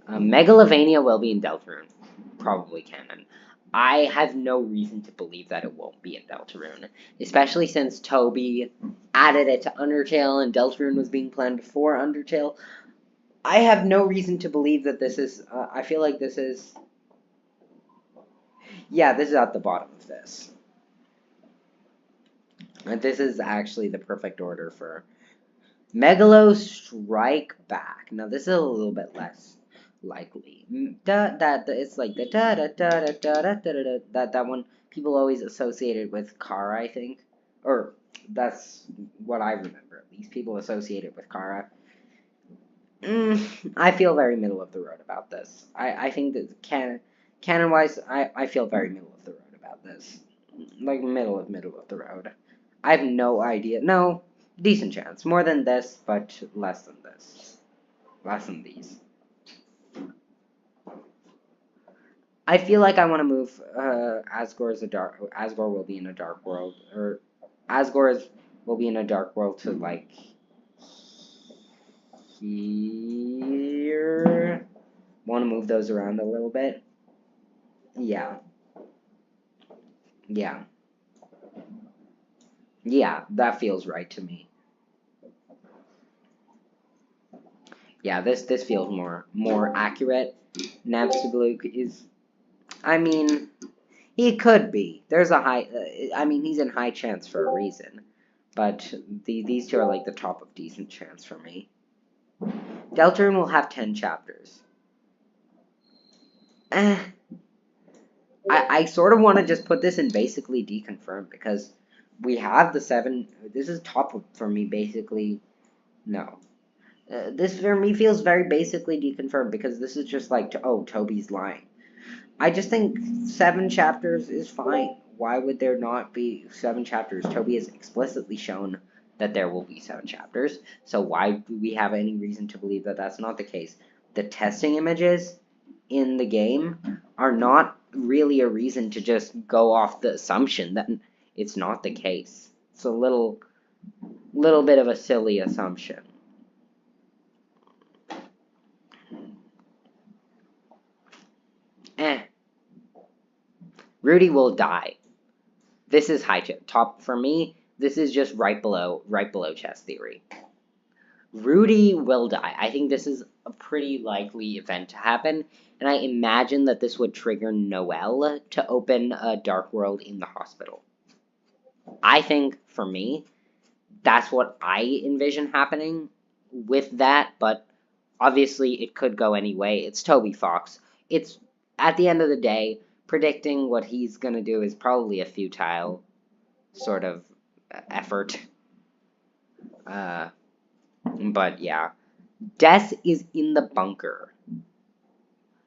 Megalovania will be in Deltarune. Probably canon. I have no reason to believe that it won't be in Deltarune. Especially since Toby added it to Undertale and Deltarune was being planned before Undertale. I have no reason to believe that this is... I feel like this is... Yeah, this is at the bottom of this. And this is actually the perfect order for Megalo Strike Back. Now this is a little bit less likely. It's like the that one people always associated with Kara, I think, or that's what I remember. At least people associate it with Kara. I feel very middle of the road about this. I think that canon wise, I feel very middle of the road about this. Like middle of the road. I have no idea. No, decent chance. More than this, but less than this. Less than these. I feel like I want to move Asgore will be in a dark world. Or Asgore will be in a dark world to like here. Want to move those around a little bit. Yeah. Yeah. Yeah, that feels right to me. Yeah, this feels more accurate. Navstablook is, I mean, he could be. There's a high, I mean, he's in high chance for a reason. But these two are like the top of decent chance for me. Deltarune will have 10 chapters. I sort of want to just put this in basically deconfirmed because we have the 7. This is top of, for me, basically. No. This for me feels very basically deconfirmed because this is just like, oh, Toby's lying. I just think 7 chapters is fine. Why would there not be 7 chapters? Toby has explicitly shown that there will be 7 chapters. So why do we have any reason to believe that that's not the case? The testing images in the game are not really a reason to just go off the assumption that it's not the case. It's a little bit of a silly assumption. Rudy will die. This is high top for me. This is just right below chess theory. Rudy will die. I think this is a pretty likely event to happen, and I imagine that this would trigger Noelle to open a dark world in the hospital. I think, for me, that's what I envision happening with that, but obviously it could go any way. It's Toby Fox. It's, at the end of the day, predicting what he's going to do is probably a futile sort of effort. But yeah. Death is in the bunker.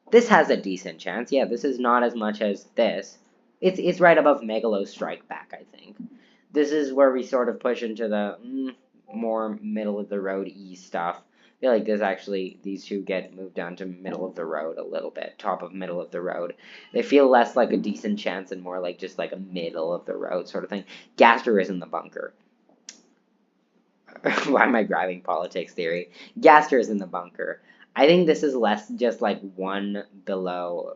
This has a decent chance. Yeah, this is not as much as this. It's right above Megalo Strike Back, I think. This is where we sort of push into the more middle of the road stuff. I feel like these two get moved down to middle of the road a little bit, top of middle of the road. They feel less like a decent chance and more like just like a middle of the road sort of thing. Gaster is in the bunker. Why am I grabbing politics theory? Gaster is in the bunker. I think this is less just like one below.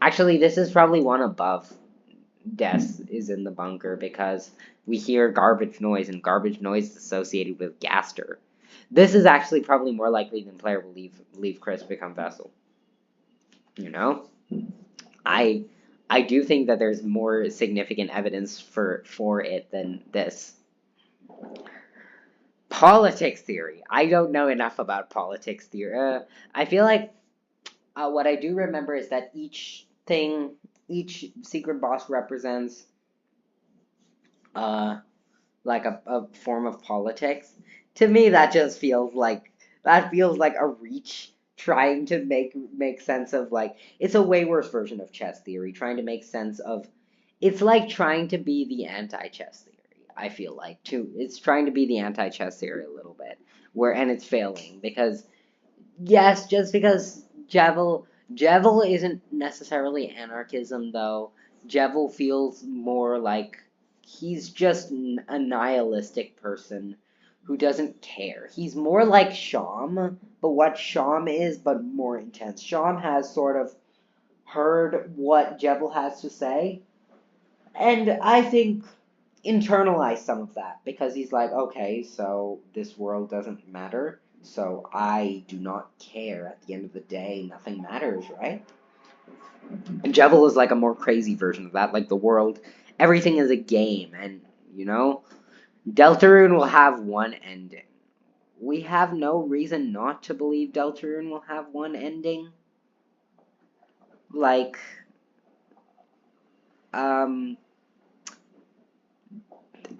Actually, this is probably one above Death is in the bunker because we hear garbage noise, and garbage noise is associated with Gaster. This is actually probably more likely than player will leave Chris become Vessel. You know? I I do think that there's more significant evidence for it than this. Politics theory. I don't know enough about politics theory. I feel like what I do remember is that each secret boss represents uh like a form of politics. To me, that feels like a reach trying to make sense of like it's a way worse version of chess theory, trying to make sense of it's like trying to be the anti-chess theory. I feel like too. It's trying to be the anti-chess theory a little bit, and it's failing because yes, just because Jevil isn't necessarily anarchism though. Jevil feels more like he's just a nihilistic person who doesn't care. He's more like Sham, but what Sham is, but more intense. Sham has sort of heard what Jevil has to say, and I think internalize some of that because he's like, okay, so this world doesn't matter, so I do not care. At the end of the day, nothing matters, right? And Jevil is like a more crazy version of that, like the world, everything is a game, and you know, Deltarune will have one ending. We have no reason not to believe Deltarune will have one ending. Like, um,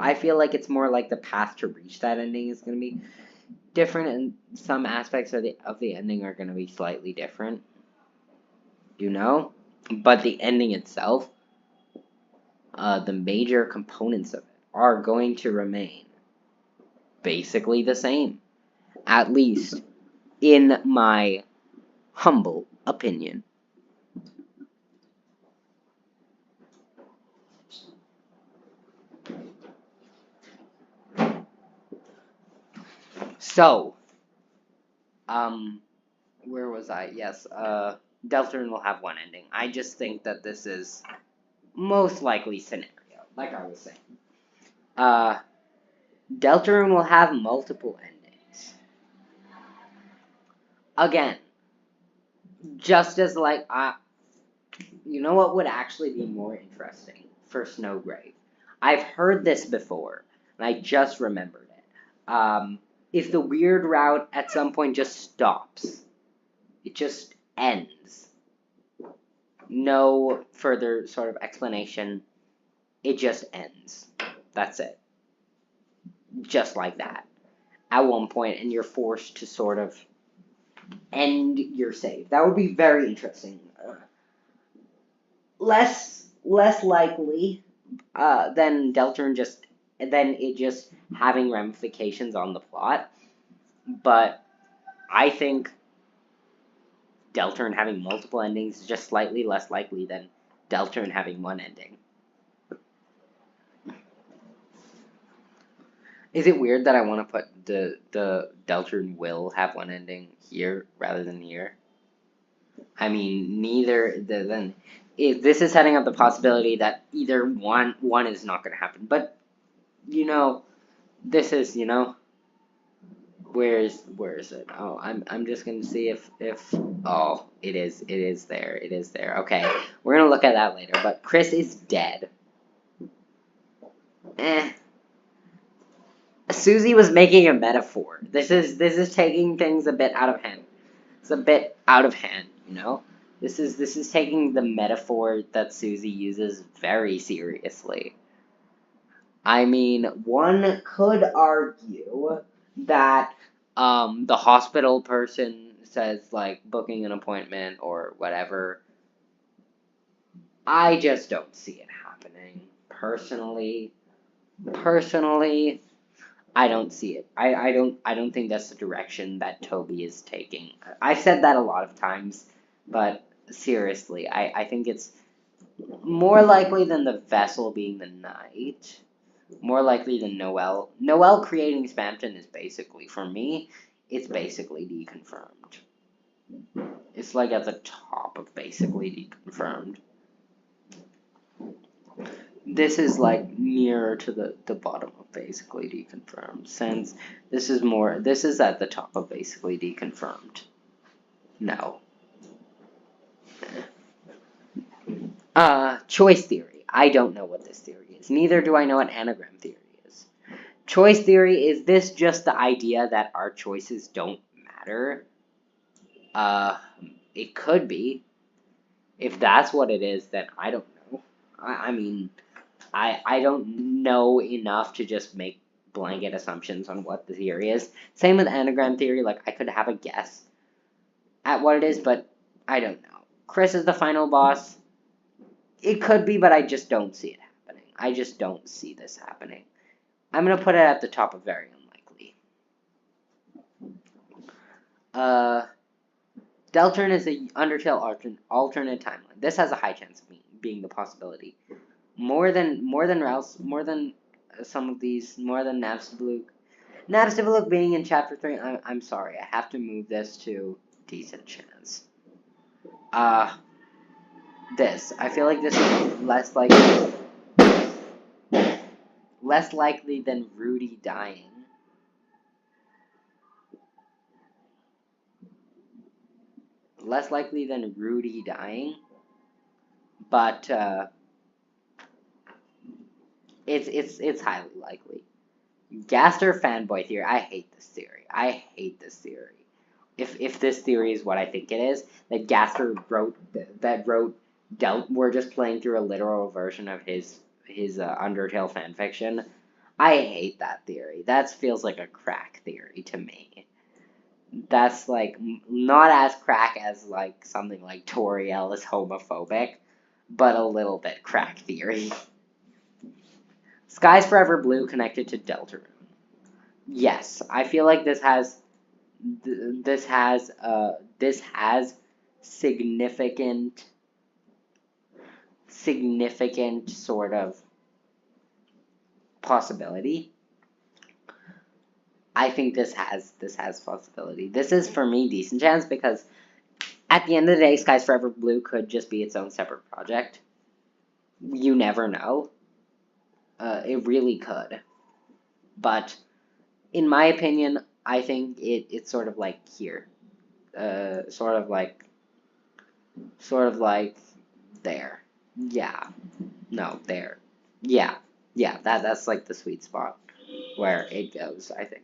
I feel like it's more like the path to reach that ending is going to be different, and some aspects of the ending are going to be slightly different, you know? But the ending itself, the major components of it are going to remain basically the same, at least in my humble opinion. So, um, where was I? Yes, Deltarune will have one ending. I just think that this is most likely scenario, like I was saying. Uh, Deltarune will have multiple endings. Again, just as like you know what would actually be more interesting for Snowgrave? I've heard this before, and I just remembered it. If the weird route at some point just stops, it just ends. No further sort of explanation. It just ends. That's it. Just like that. At one point, and you're forced to sort of end your save. That would be very interesting. Less likely than Deltarune just having ramifications on the plot. But I think Deltarune having multiple endings is just slightly less likely than Deltarune having one ending. Is it weird that I want to put the Deltarune will have one ending here rather than here? I mean, then if this is setting up the possibility that either one is not going to happen. But you know, this is where is it? Oh, I'm just gonna see if oh it is there. Okay, we're gonna look at that later. But Chris is dead. Eh. Susie was making a metaphor. This is taking things a bit out of hand. It's a bit out of hand, you know. This is taking the metaphor that Susie uses very seriously. I mean, one could argue that the hospital person says like booking an appointment or whatever. I just don't see it happening personally. Personally, I don't see it. I don't think that's the direction that Toby is taking. I've said that a lot of times, but seriously, I think it's more likely than the vessel being the knight. More likely than Noelle. Noelle creating Spamton is basically, for me, it's basically deconfirmed. It's like at the top of basically deconfirmed. This is like nearer to the bottom of basically deconfirmed, since this is at the top of basically deconfirmed. No. Choice theory. I don't know what this theory is. Neither do I know what anagram theory is. Choice theory, is this just the idea that our choices don't matter? It could be. If that's what it is, then I don't know. I mean, I don't know enough to just make blanket assumptions on what the theory is. Same with anagram theory, like I could have a guess at what it is, but I don't know. Chris is the final boss. It could be, but I just don't see it happening. I just don't see this happening. I'm going to put it at the top of very unlikely. Deltarune is a Undertale alternate timeline. This has a high chance of being the possibility. More than Rouse, more than some of these, more than Navstivaluk. Navstivaluk being in Chapter 3, I'm sorry. I have to move this to decent chance. This. I feel like this is less likely than Rudy dying. Less likely than Rudy dying. But it's highly likely. Gaster fanboy theory. I hate this theory. If this theory is what I think it is, that Gaster wrote we're just playing through a literal version of his Undertale fanfiction. I hate that theory. That feels like a crack theory to me. That's like not as crack as like something like Toriel is homophobic, but a little bit crack theory. Sky's Forever Blue connected to Deltarune. Yes, I feel like this has significant sort of possibility. I think this has possibility. This is for me decent chance because at the end of the day, Skies Forever Blue could just be its own separate project. You never know. It really could. But in my opinion, I think it's sort of like here. Sort of like there. Yeah. No, there. Yeah. Yeah, that's like the sweet spot where it goes, I think.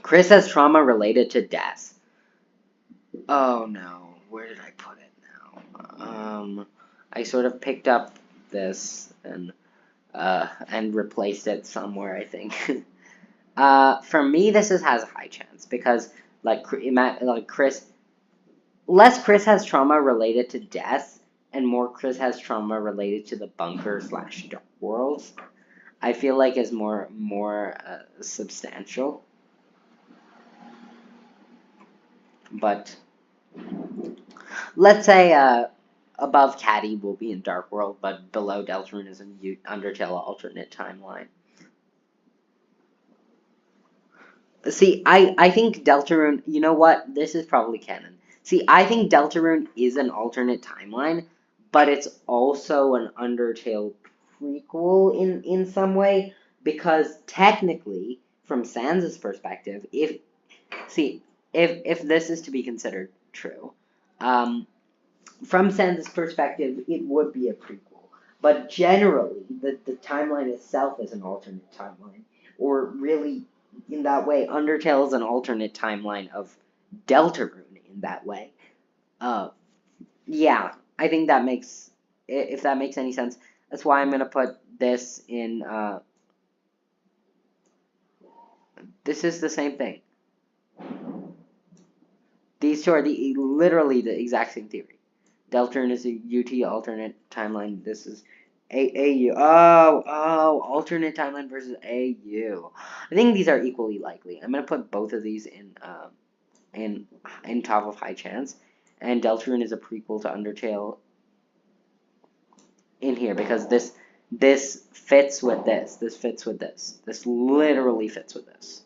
Chris has trauma related to death. Oh no, where did I put it now? I sort of picked up this and replaced it somewhere, I think. For me, this has a high chance because Chris, less Chris has trauma related to death, and more Chris has trauma related to the bunker / dark worlds. I feel like is more substantial. But let's say above Caddy will be in Dark World, but below Deltarune is in Undertale alternate timeline. See, I think Deltarune, you know what? This is probably canon. See, I think Deltarune is an alternate timeline, but it's also an Undertale prequel in some way, because technically, from Sans' perspective, if this is to be considered true, from Sans' perspective, it would be a prequel. But generally, the timeline itself is an alternate timeline. Or really, in that way, Undertale is an alternate timeline of Deltarune in that way. Yeah, I think that makes, if that makes any sense. That's why I'm going to put this in, this is the same thing. These two are literally the exact same theory. Deltarune is a UT alternate timeline. This is AU. Oh, alternate timeline versus AU. I think these are equally likely. I'm gonna put both of these in top of high chance, and Deltarune is a prequel to Undertale in here because this fits with this. This fits with this. This literally fits with this.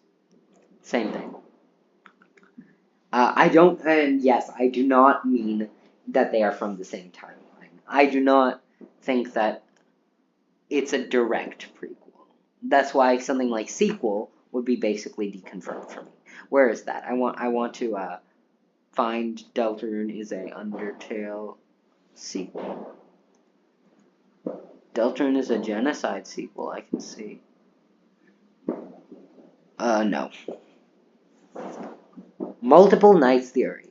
Same thing. I don't, and yes, I do not mean that they are from the same timeline. I do not think that it's a direct prequel. That's why something like sequel would be basically deconfirmed for me. Where is that? I want to find Deltarune is a Undertale sequel. Deltarune is a genocide sequel, I can see. No. Multiple Knights Theory.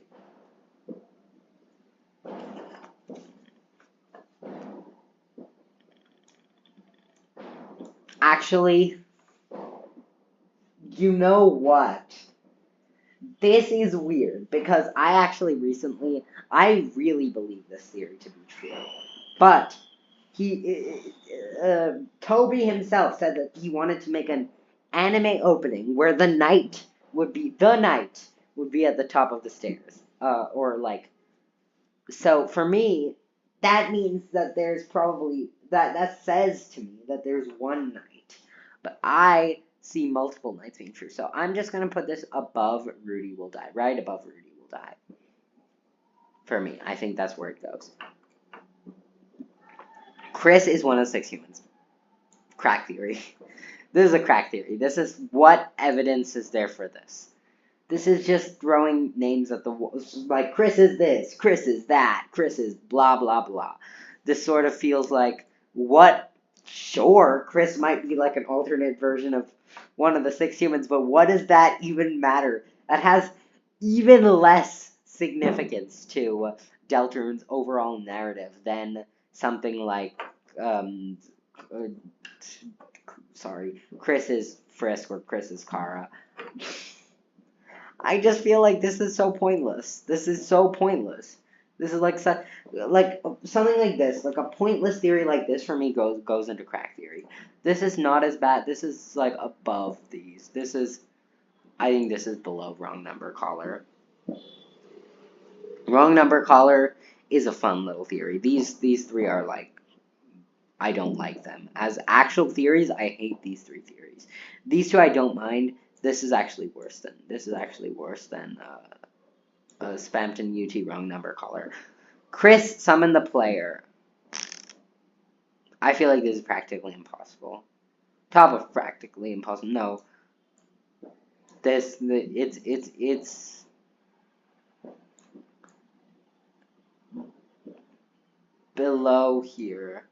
Actually, you know what? This is weird because I really believe this theory to be true. But Toby himself said that he wanted to make an anime opening where the knight would be at the top of the stairs. Or like, so for me, that means that there's probably, that says to me that there's one knight. But I see multiple knights being true. So I'm just going to put this above Rudy Will Die. Right above Rudy Will Die. For me, I think that's where it goes. Chris is one of the 6 humans. Crack theory. This is a crack theory. This is what evidence is there for this. This is just throwing names at the wall. Like, Chris is this, Chris is that, Chris is blah, blah, blah. This sort of feels like, what? Sure, Chris might be like an alternate version of one of the 6 humans, but what does that even matter? That has even less significance to Deltarune's overall narrative than something like, Chris is Frisk or Chris is Kara. I just feel like this is so pointless. This is so pointless. This is like something like this, like a pointless theory like this for me goes into crack theory. This is not as bad. This is like above these. I think this is below wrong number caller. Wrong number caller is a fun little theory. These 3 are like, I don't like them. As actual theories, I hate these 3 theories. These 2 I don't mind. This is actually worse than Spampton UT wrong number caller. Chris summoned the player. I feel like this is practically impossible. Top of practically impossible. No. It's below here.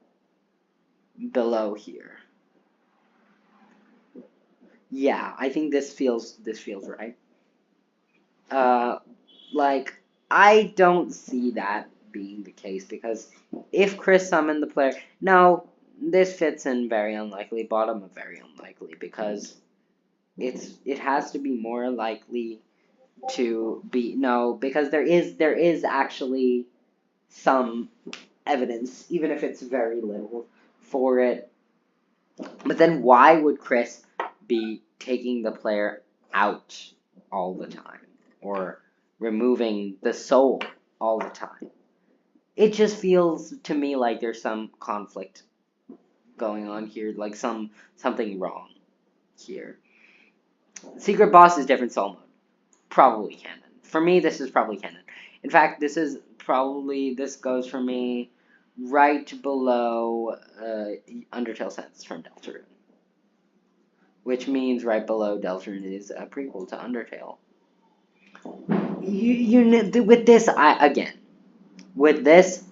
Below here. Yeah, I think this feels right. Like, I don't see that being the case because if Chris summoned the player, no, this fits in very unlikely, bottom of very unlikely, because it has to be more likely to be, no, because there is actually some evidence, even if it's very little, for it. But then why would Chris be taking the player out all the time? Or removing the soul all the time? It just feels to me like there's some conflict going on here, like something wrong here. Secret boss is different soul mode. Probably canon. For me, this is probably canon. In fact, this goes for me right below Undertale Sense from Deltarune. Which means right below Deltarune is a prequel to Undertale. With this,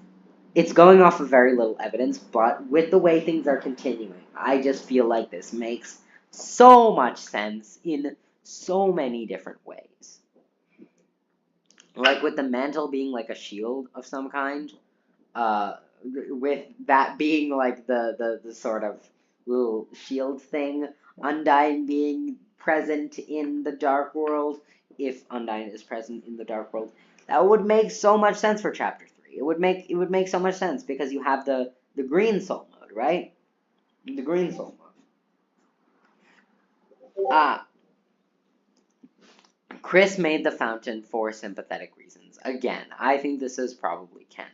it's going off of very little evidence, but with the way things are continuing, I just feel like this makes so much sense in so many different ways. Like with the mantle being like a shield of some kind, with that being like the sort of little shield thing, Undyne being present in the Dark World, if Undyne is present in the Dark World, that would make so much sense for Chapter 3. It would make so much sense because you have the green soul mode, right? The green soul mode. Chris made the fountain for sympathetic reasons. Again, I think this is probably canon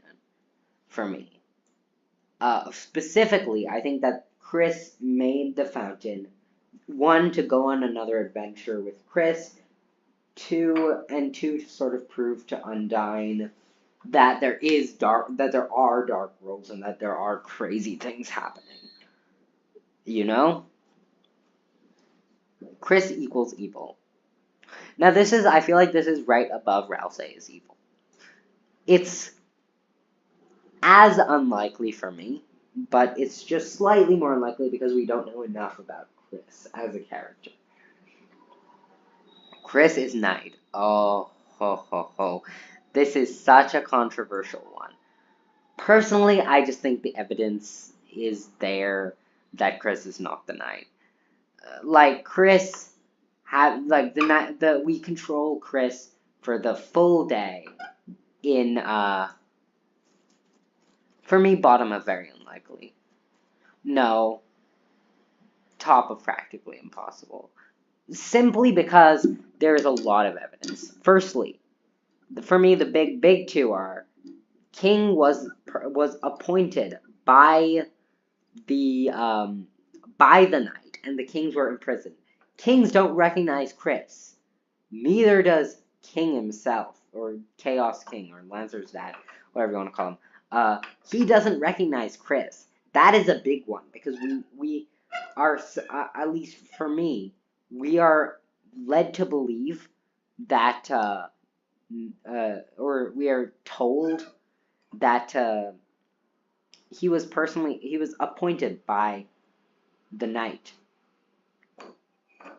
for me. Specifically, I think that Chris made the fountain One, to go on another adventure with Chris. Two, to sort of prove to Undyne that there are dark worlds and that there are crazy things happening. You know? Chris equals evil. Now I feel like this is right above Rousey is evil. It's as unlikely for me, but it's just slightly more unlikely because we don't know enough about Chris as a character. Chris is Knight. Oh, ho, ho, ho. This is such a controversial one. Personally, I just think the evidence is there that Chris is not the Knight. Like Chris we control Chris for the full day in for me bottom of very unlikely. No, top of practically impossible. Simply because there is a lot of evidence. Firstly, for me the big two are King was appointed by the Knight, and the Kings were imprisoned. Kings don't recognize Chris. Neither does King himself, or Chaos King, or Lancer's dad, whatever you want to call him. He doesn't recognize Chris. That is a big one, because we are, at least for me, we are led to believe that, or we are told that he was appointed by the Knight,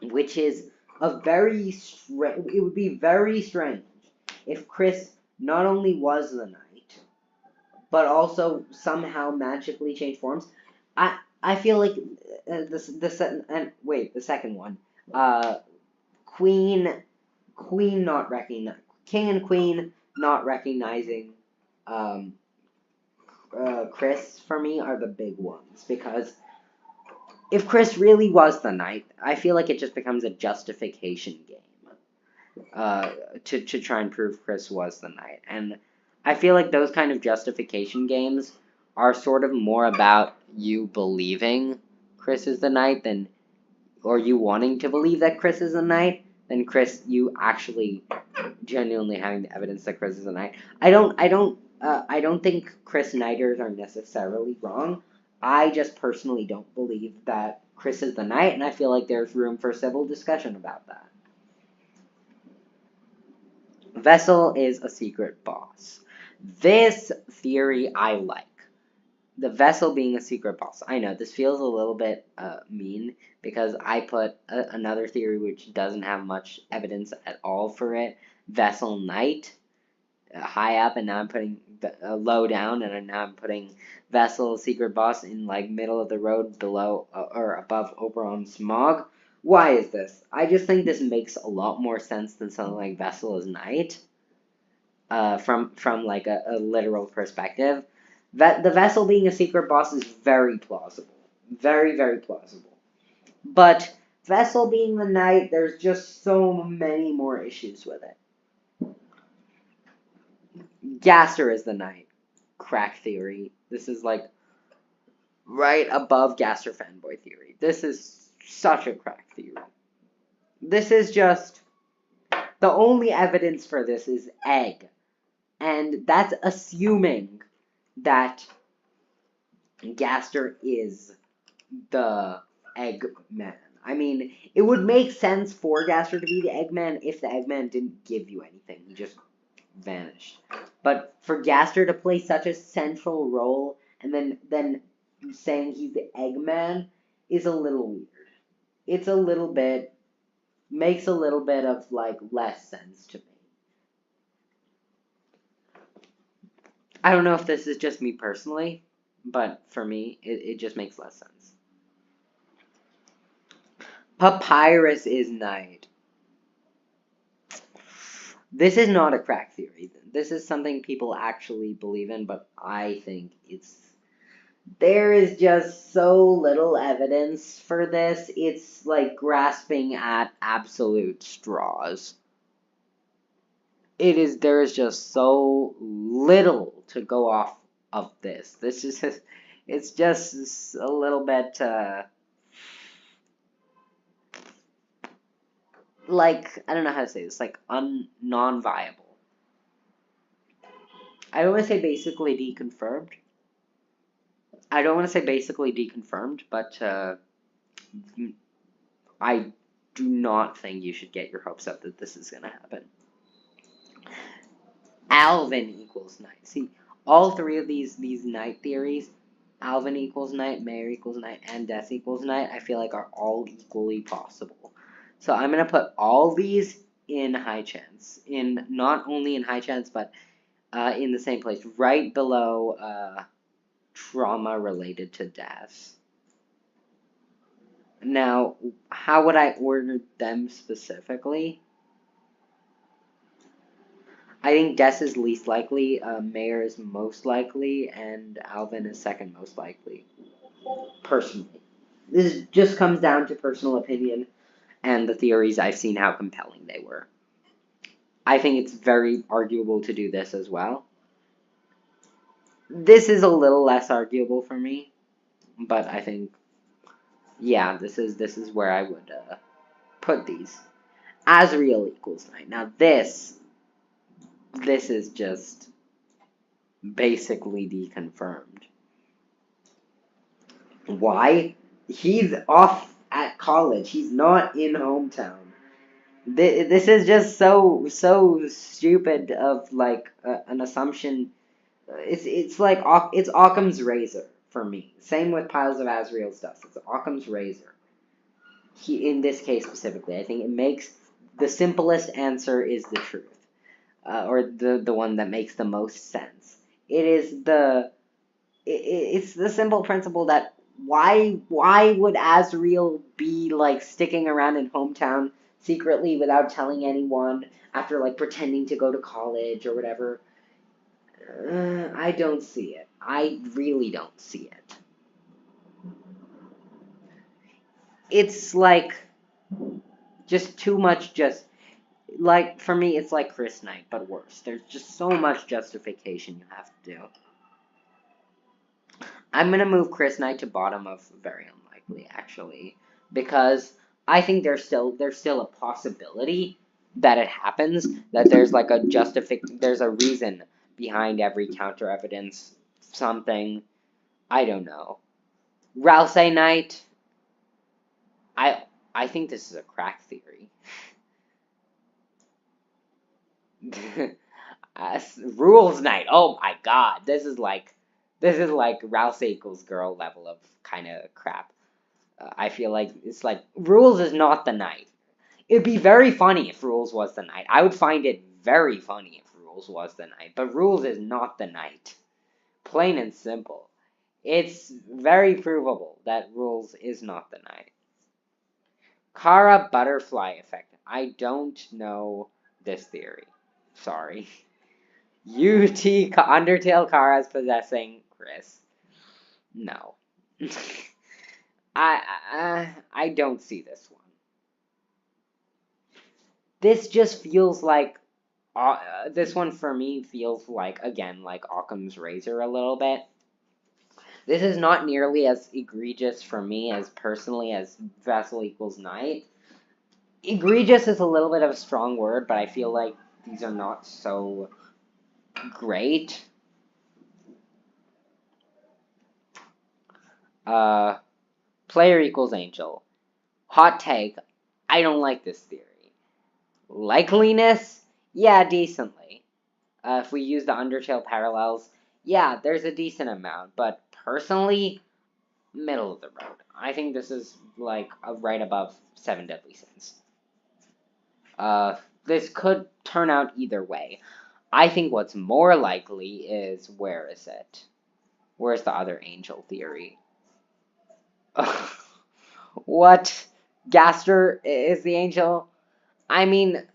which is it would be very strange if Chris not only was the Knight, but also somehow magically changed forms. I feel like the second one, Queen not recognizing King and Queen not recognizing Chris for me are the big ones, because if Chris really was the Knight, I feel like it just becomes a justification game to try and prove Chris was the Knight. And I feel like those kind of justification games are sort of more about you believing Chris is the Knight or you wanting to believe that Chris is the Knight, than you actually genuinely having the evidence that Chris is the Knight. I don't think Chris Knighters are necessarily wrong. I just personally don't believe that Chris is the Knight, and I feel like there's room for civil discussion about that. Vessel is a secret boss. This theory I like. The Vessel being a secret boss. I know, this feels a little bit mean, because I put another theory which doesn't have much evidence at all for it. Vessel Knight. High up, and now I'm putting low down, and now I'm putting Vessel secret boss in like middle of the road, below or above Oberon Smog. Why is this? I just think this makes a lot more sense than something like Vessel is Knight. From like a literal perspective, the Vessel being a secret boss is very plausible, very very plausible. But Vessel being the Knight, there's just so many more issues with it. Gaster is the Knight. Crack theory. This is like right above Gaster fanboy theory. This is such a crack theory. This is just the only evidence for this is egg. And that's assuming that Gaster is the Eggman. I mean, it would make sense for Gaster to be the Eggman if the Eggman didn't give you anything. He just vanished. But for Gaster to play such a central role and then saying he's the Eggman is a little weird. It's makes a little bit of like less sense to me. I don't know if this is just me personally, but for me, it just makes less sense. Papyrus is Knight. This is not a crack theory. This is something people actually believe in, but I think there is just so little evidence for this. It's like grasping at absolute straws. There is just so little to go off of this. It's just a little bit, like, I don't know how to say this, like, non-viable. I don't want to say basically deconfirmed. I don't want to say basically deconfirmed, but I do not think you should get your hopes up that this is going to happen. Alvin equals night. See, all three of these night theories, Alvin equals night, Mayor equals night, and Death equals night, I feel like are all equally possible. So I'm going to put all these in high chance. In not only in high chance, but in the same place, right below trauma related to death. Now, how would I order them specifically? I think Des is least likely, Mayor is most likely, and Alvin is second most likely. Personally. This just comes down to personal opinion and the theories I've seen how compelling they were. I think it's very arguable to do this as well. This is a little less arguable for me, but I think, yeah, this is where I would put these. Azrael equals 9. Now this is just basically deconfirmed. Why? He's off at college. He's not in hometown. This is just so stupid of like an assumption. It's like it's Occam's razor for me. Same with piles of Azrael stuff. It's Occam's razor. In this case specifically, I think it makes the simplest answer is the truth, or the one that makes the most sense. It's the simple principle that why would Azrael be like sticking around in hometown secretly without telling anyone after like pretending to go to college or whatever? I don't see it. I really don't see it. It's like just too much. Just like for me, it's like Chris Knight, but worse. There's just so much justification you have to do. I'm gonna move Chris Knight to bottom of very unlikely, actually, because I think there's still a possibility that it happens, that there's like there's a reason behind every counter evidence, something, I don't know. Rousey Knight, I think this is a crack theory. Rules Knight, oh my god, this is like Rousey equals girl level of kind of crap. I feel like it's like Rules is not the knight. It'd be very funny if Rules was the knight. I would find it very funny if Rules was the knight. But Rules is not the knight. Plain and simple. It's very provable that Rules is not the knight. Kara butterfly effect. I don't know this theory. Sorry. UT Undertale Kara's possessing Chris. No. I don't see this one. This just feels like this one for me feels like again like Occam's razor a little bit. This is not nearly as egregious for me as personally as Vessel equals Knight. Egregious is a little bit of a strong word, but I feel like these are not so great. Player equals Angel. Hot take. I don't like this theory. Likeliness? Yeah, decently. If we use the Undertale parallels, yeah, there's a decent amount. But personally, middle of the road. I think this is like right above 7 Deadly Sins. This could turn out either way. I think what's more likely is where is it? Where's the other angel theory? What? Gaster is the angel? I mean,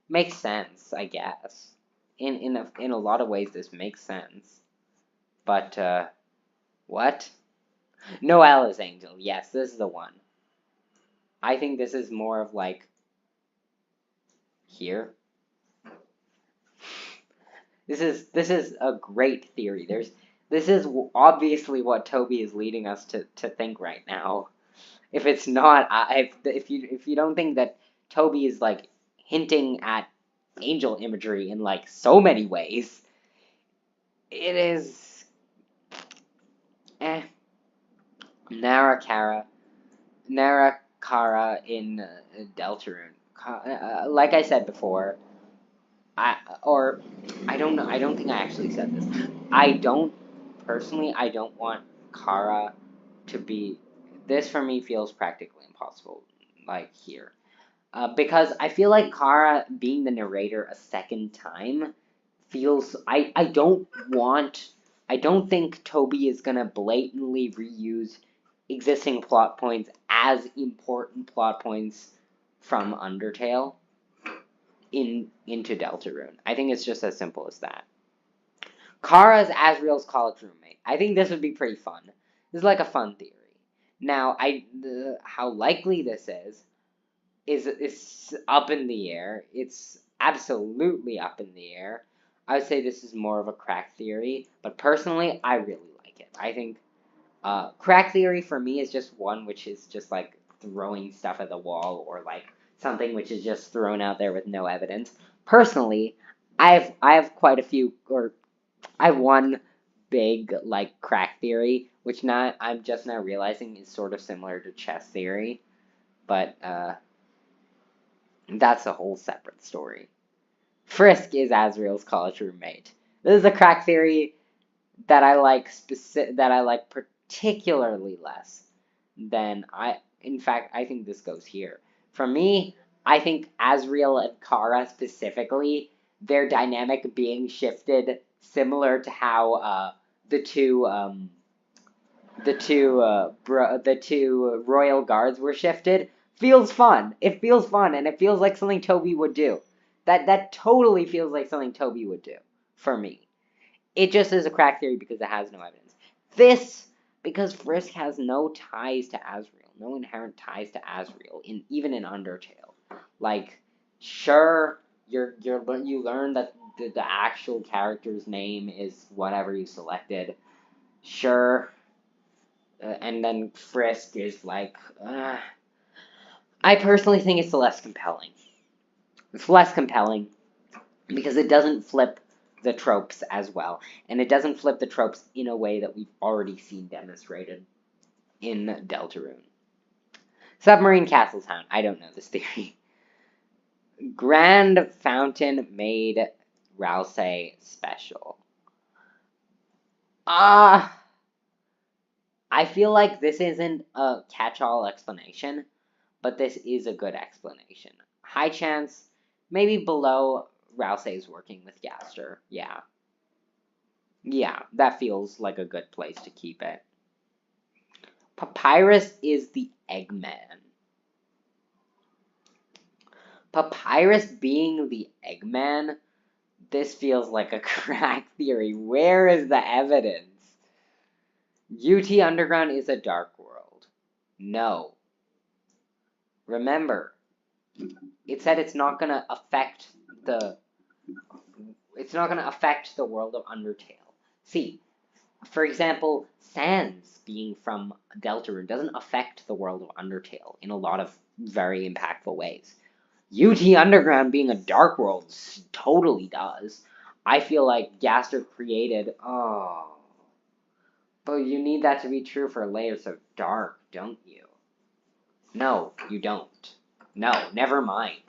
makes sense, I guess. In a lot of ways, this makes sense. But what? Noelle is angel. Yes, this is the one. I think this is more of like here. This is a great theory. This is obviously what Toby is leading us to think right now. If it's not, if you don't think that Toby is like hinting at angel imagery in like so many ways, it is eh. Narakara, Narakara in Deltarune. Like I said before, I or I don't know. I don't think I actually said this. I don't personally. I don't want Kara to be. This for me feels practically impossible. Like here. Because I feel like Kara being the narrator a second time feels. I don't want. I don't think Toby is gonna blatantly reuse existing plot points as important plot points from Undertale into Deltarune. I think it's just as simple as that. Kara's Asriel's college roommate. I think this would be pretty fun. This is like a fun theory. Now, how likely this is up in the air. It's absolutely up in the air. I would say this is more of a crack theory, but personally, I really like it. I think crack theory for me is just one which is just like throwing stuff at the wall or like something which is just thrown out there with no evidence. Personally, I have quite a few, or I have one big like crack theory, which not I'm just now realizing is sort of similar to chess theory, but that's a whole separate story. Frisk is Azriel's college roommate. This is a crack theory that I like particularly less than in fact I think this goes here. For me, I think Azriel and Kara specifically, their dynamic being shifted similar to how the two the two royal guards were shifted feels fun. It feels fun and it feels like something Toby would do. That totally feels like something Toby would do for me. It just is a crack theory because it has no evidence. This, because Frisk has no ties to Asriel, no inherent ties to Asriel, even in Undertale. Like, sure, you learn that the actual character's name is whatever you selected. Sure, and then Frisk is like, I personally think it's less compelling. It's less compelling because it doesn't flip the tropes as well, and it doesn't flip the tropes in a way that we've already seen demonstrated in Deltarune. Submarine Castle Town. I don't know this theory. Grand Fountain made Rousey special. I feel like this isn't a catch-all explanation, but this is a good explanation. High chance, maybe below Rousey's working with Gaster. Yeah. Yeah, that feels like a good place to keep it. Papyrus is the Eggman. Papyrus being the Eggman, this feels like a crack theory. Where is the evidence? UT Underground is a dark world. No. Remember, it said it's not gonna affect the world of Undertale. See, for example, Sans being from Deltarune doesn't affect the world of Undertale in a lot of very impactful ways. UT Underground being a dark world totally does. I feel like Gaster created. Oh. But you need that to be true for layers of dark, don't you? No, you don't. No, never mind.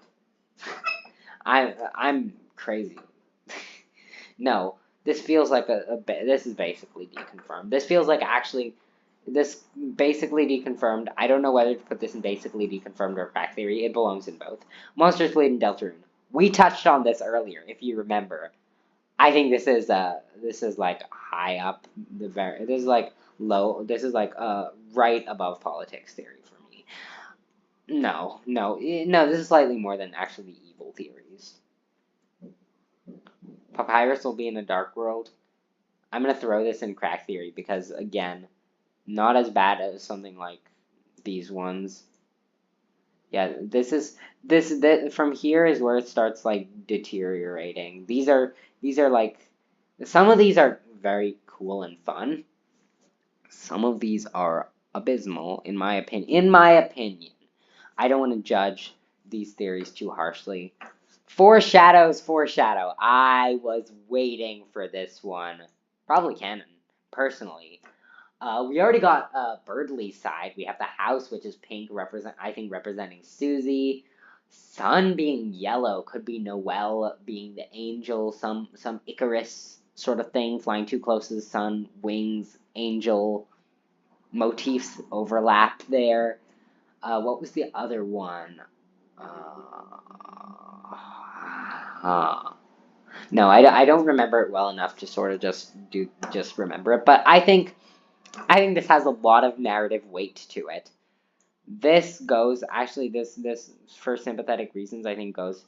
I'm crazy. No, this feels like this is basically deconfirmed. This feels like actually this basically deconfirmed. I don't know whether to put this in basically deconfirmed or fact theory. It belongs in both. Monsters Blade and Deltarune. We touched on this earlier, if you remember. I think this is like high up this is like low. This is like right above politics theory for me. No. This is slightly more than actually evil theories. Papyrus will be in a dark world. I'm gonna throw this in crack theory because again, not as bad as something like these ones. Yeah, this from here is where it starts like deteriorating. These are like some of these are very cool and fun. Some of these are abysmal, in my opinion. In my opinion. I don't want to judge these theories too harshly. Foreshadow. I was waiting for this one. Probably canon, personally. We already got Birdley's side. We have the house, which is pink, representing Susie. Sun being yellow could be Noelle being the angel, some Icarus sort of thing, flying too close to the sun, wings, angel motifs overlap there. What was the other one? No, I don't remember it well enough to sort of just remember it. But I think this has a lot of narrative weight to it. This goes actually this for sympathetic reasons I think goes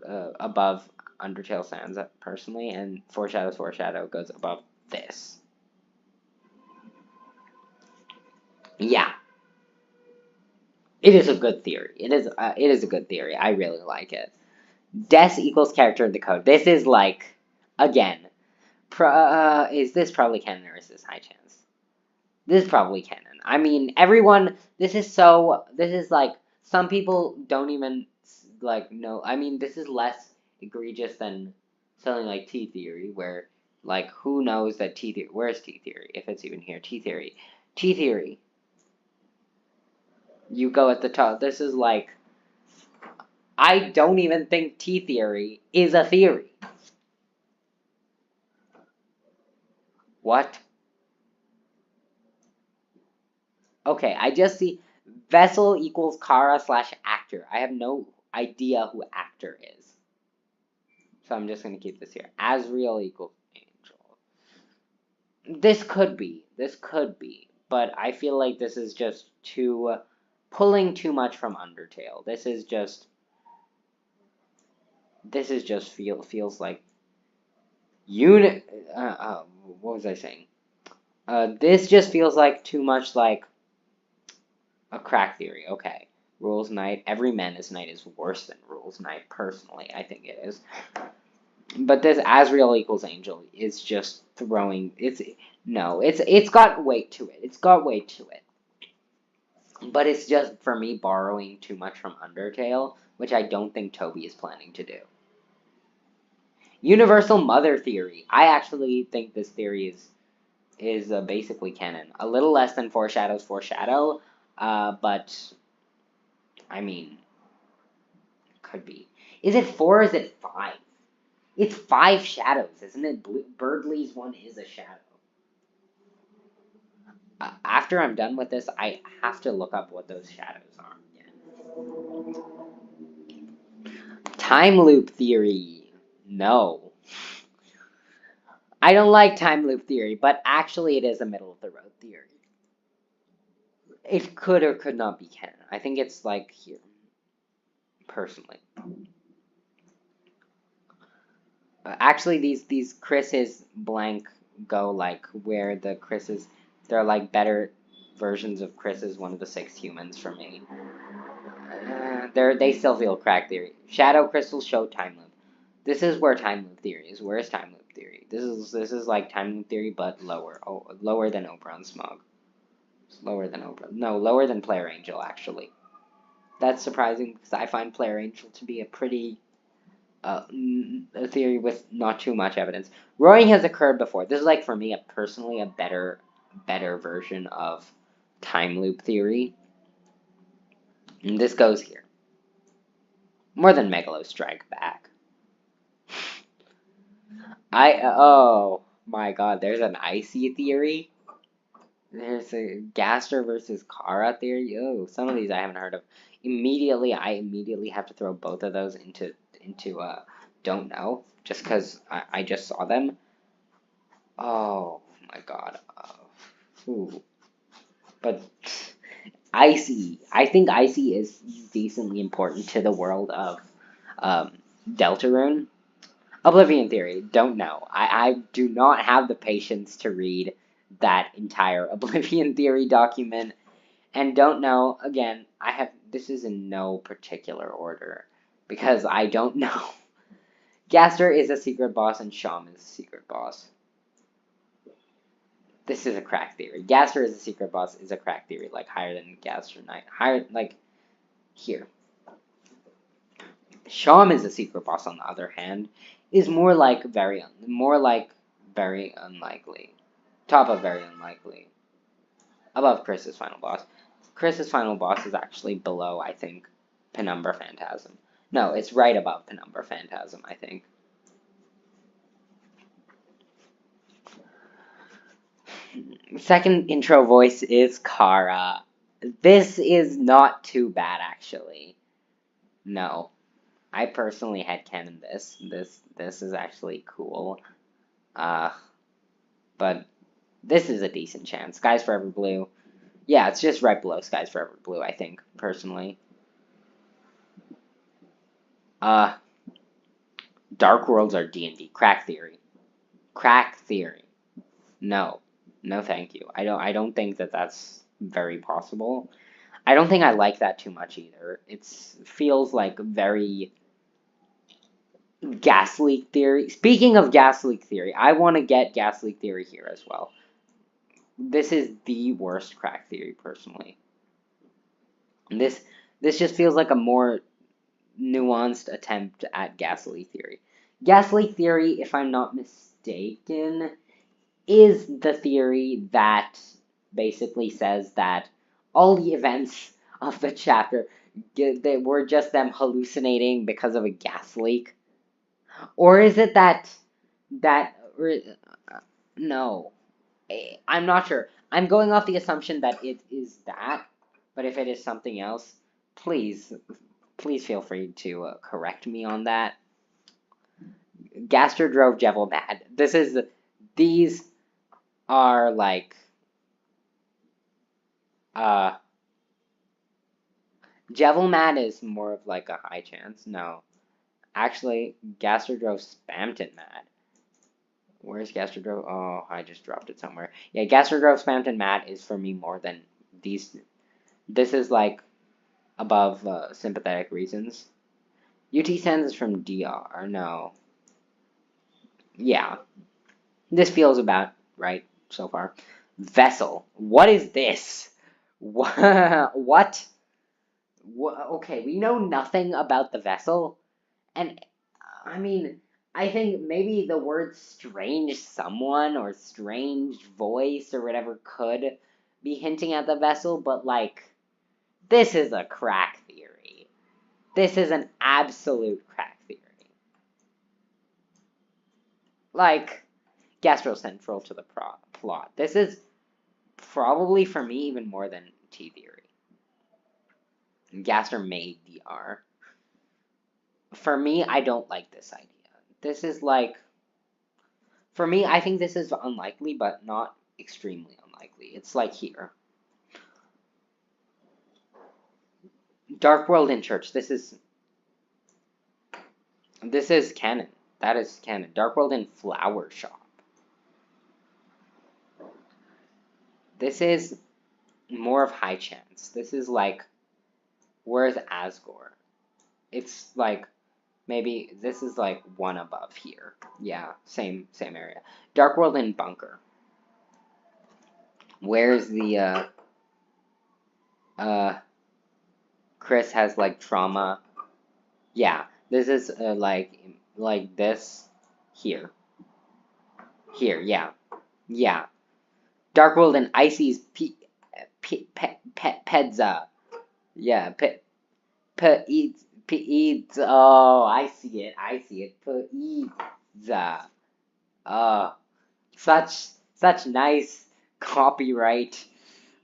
above Undertale Sands personally, and Foreshadow goes above this. Yeah, it is a good theory. It is a good theory. I really like it. Des equals character in the code. This is like, again, is this probably canon or is this high chance? This is probably canon. I mean, everyone, this is like, some people don't even, like, know. I mean, this is less egregious than something like T-Theory, where, like, who knows that T-Theory, where's T-Theory, if it's even here, T-Theory. T-Theory, you go at the top. This is like, I don't even think T-Theory is a theory. What? Okay, I just see vessel equals Kara / actor. I have no idea who actor is. So I'm just going to keep this here. Asriel equals angel. This could be. But I feel like this is just pulling too much from Undertale. This is just feels like what was I saying? This just feels like too much like a crack theory. Okay. Rules Knight. Every Menace Knight is worse than Rules Knight, personally. I think it is. But this Asriel equals Angel is just throwing. It's got weight to it. It's got weight to it. But it's just, for me, borrowing too much from Undertale, which I don't think Toby is planning to do. Universal Mother Theory. I actually think this theory is basically canon. A little less than Foreshadow, but I mean, could be. Is it 4 or is it 5? It's 5 shadows, isn't it? Birdley's one is a shadow. After I'm done with this, I have to look up what those shadows are again. Time loop theory. No. I don't like time loop theory, but actually it is a middle of the road theory. It could or could not be canon. I think it's like here, personally. Actually, these Chris's blank go like where the Chris's, they're like better versions of Chris is one of the 6 humans for me. They still feel crack theory. Shadow crystals show time loop. This is where time loop theory is. Where is time loop theory? This is like time loop theory, but lower. Oh, lower than Oberon Smog. It's lower than Oberon. No, lower than Player Angel actually. That's surprising because I find Player Angel to be a pretty a theory with not too much evidence. Roaring has occurred before. This is like for me personally a better version of time loop theory. And this goes here. More than Megalo Strike Back. Oh my god, there's an icy theory. There's a Gaster versus Kara theory. Oh, some of these I haven't heard of. I immediately have to throw both of those into don't know, just because I just saw them. Oh my god. Ooh. But Icy. I think Icy is decently important to the world of Deltarune. Oblivion Theory. Don't know. I do not have the patience to read that entire Oblivion Theory document. And don't know, again, this is in no particular order. Because I don't know. Gaster is a secret boss and Sham is a secret boss. This is a crack theory. Gaster as a secret boss is a crack theory, like higher than Gaster Knight. Higher, like here. Sham is a secret boss, on the other hand, is more like very unlikely. Top of very unlikely. Above Chris's final boss. Chris's final boss is actually below, I think, Penumbra Phantasm. No, it's right above Penumbra Phantasm, I think. Second intro voice is Kara. This is not too bad, actually. No. I personally had canon this. This is actually cool. But this is a decent chance. Skies Forever Blue. Yeah, it's just right below Skies Forever Blue, I think, personally. Dark Worlds are D&D. Crack theory. Crack theory. No. No, thank you. I don't think that that's very possible. I don't think I like that too much either. It feels like very gas leak theory. Speaking of gas leak theory, I want to get gas leak theory here as well. This is the worst crack theory, personally. This just feels like a more nuanced attempt at gas leak theory. Gas leak theory, if I'm not mistaken, is the theory that basically says that all the events of the chapter they were just them hallucinating because of a gas leak. Or is it that no, I'm not sure. I'm going off the assumption that it is that, but if it is something else, please feel free to correct me on that. Gaster drove Jevil mad. These are like Jevil mad is more of like a high chance. No, actually, Gaster drove Spamton mad. Where's Gastrodrove? Oh, I just dropped it somewhere. Yeah, Gastrodrove, Spamton, Matt is for me more than these. This is like above sympathetic reasons. UT Sens is from DR. No. Yeah. This feels about right so far. Vessel. What is this? What? Okay, we know nothing about the vessel. And I mean, I think maybe the word strange someone or strange voice or whatever could be hinting at the vessel, but like, this is a crack theory. This is an absolute crack theory. Like, Gastro Central to the plot. This is probably for me even more than T theory. Gaster made DR. For me, I don't like this idea. This is like, for me, I think this is unlikely, but not extremely unlikely. It's like here. Dark World in Church. This is canon. That is canon. Dark World in Flower Shop. This is more of high chance. This is like, where's Asgore? It's like, maybe this is like one above here. Yeah, same area. Dark World in Bunker. Where's the Chris has like trauma. Yeah, this is like this here. Here, yeah. Dark World and Icy's Pedza. Yeah, eats. Oh, I see it. Pizza. Oh, such nice copyright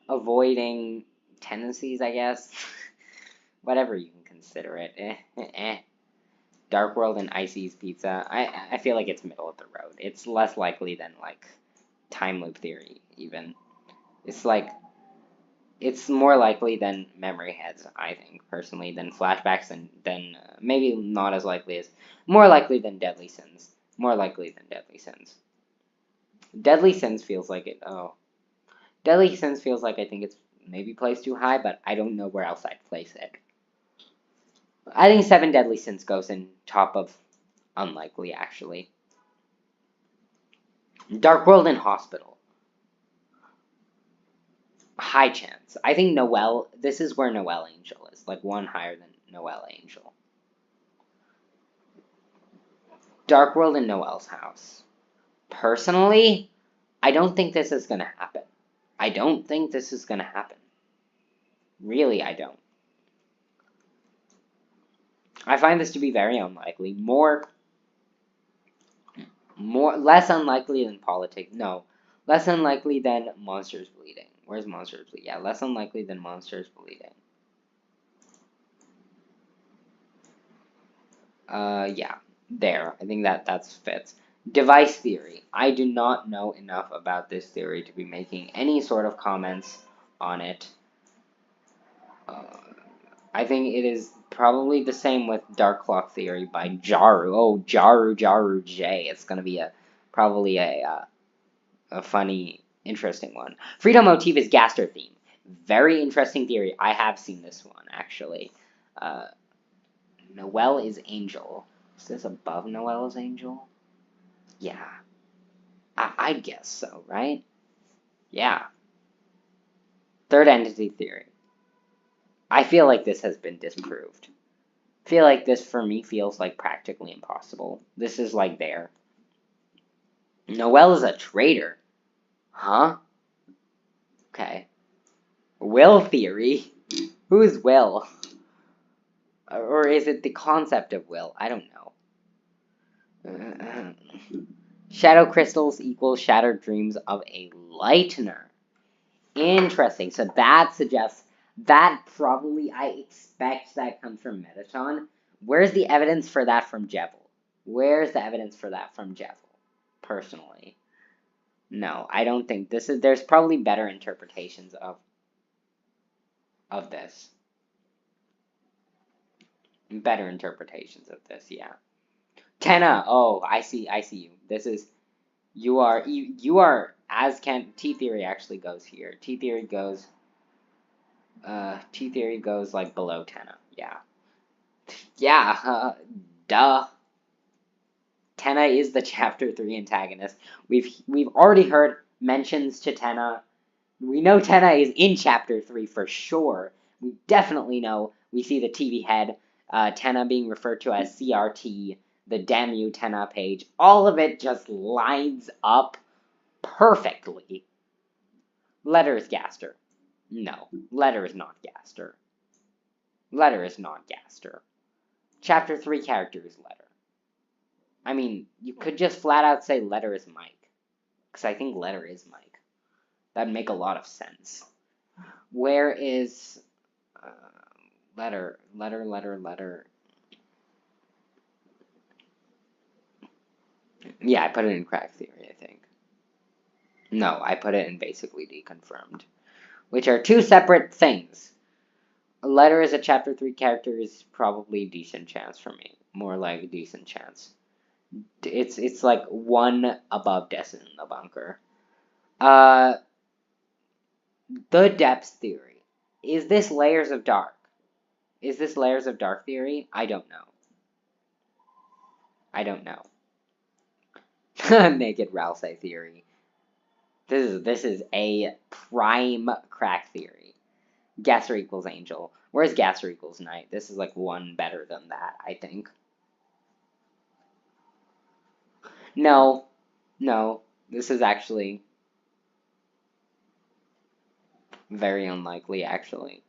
avoiding tendencies, I guess. Whatever you can consider it. Dark World and Icy's Pizza. I feel like it's middle of the road. It's less likely than like time loop theory even. It's like it's more likely than memory heads, I think, personally, than flashbacks and then maybe not as likely as more likely than Deadly Sins. More likely than Deadly Sins. Deadly Sins feels like it. Oh. Deadly Sins feels like I think it's maybe placed too high, but I don't know where else I'd place it. I think 7 Deadly Sins goes in top of unlikely, actually. Dark World and Hospital. High chance. I think Noelle, this is where Noelle Angel is, like one higher than Noelle Angel. Dark World in Noelle's house. Personally, I don't think this is gonna happen. I don't think this is gonna happen. Really, I don't. I find this to be very unlikely. Less unlikely than politics. No, less unlikely than monsters bleeding. Where's monsters bleeding? Yeah, less unlikely than monsters bleeding. Yeah, there. I think that fits. Device theory. I do not know enough about this theory to be making any sort of comments on it. Uh, I think it is probably the same with Dark Clock Theory by Jaru. Oh, Jaru J. It's gonna be probably a funny, interesting one. Freedom motif is Gaster theme. Very interesting theory. I have seen this one actually. Uh, Noelle is Angel. Is this above Noelle's Angel? Yeah, I'd guess so, right? Yeah. Third entity theory. I feel like this has been disproved. I feel like this for me feels like practically impossible. This is like there. Noelle is a traitor. Huh? Okay. Will theory? Who is Will? Or is it the concept of will? I don't know. Shadow crystals equal shattered dreams of a lightener. Interesting. So that suggests that probably I expect that comes from Metaton. Where's the evidence for that from Jevil? Where's the evidence for that from Jevil? Personally. No, I don't think this is. There's probably better interpretations of this. Better interpretations of this, yeah. Tenna. Oh, I see you. This is you are as can T theory actually goes here. T theory goes like below Tenna. Yeah. Yeah, duh. Tenna is the chapter 3 antagonist. We've already heard mentions to Tenna. We know Tenna is in chapter 3 for sure. We definitely know. We see the TV head, Tenna being referred to as CRT, the Damn You Tenna page. All of it just lines up perfectly. Letter is Gaster. No, Letter is not Gaster. Letter is not Gaster. Chapter 3 character is Letter. I mean, you could just flat out say Letter is Mike. Because I think Letter is Mike. That'd make a lot of sense. Where is Letter? Yeah, I put it in crack theory, I think. No, I put it in basically deconfirmed. Which are two separate things. A Letter as a chapter 3 character is probably a decent chance for me. More like a decent chance. It's like one above Destin in the bunker. The depths theory. Is this layers of dark? Is this layers of dark theory? I don't know. I don't know. Naked Ralsei theory. This is a prime crack theory. Gasser equals Angel. Where's Gasser equals Knight? This is like one better than that, I think. No. This is actually very unlikely, actually.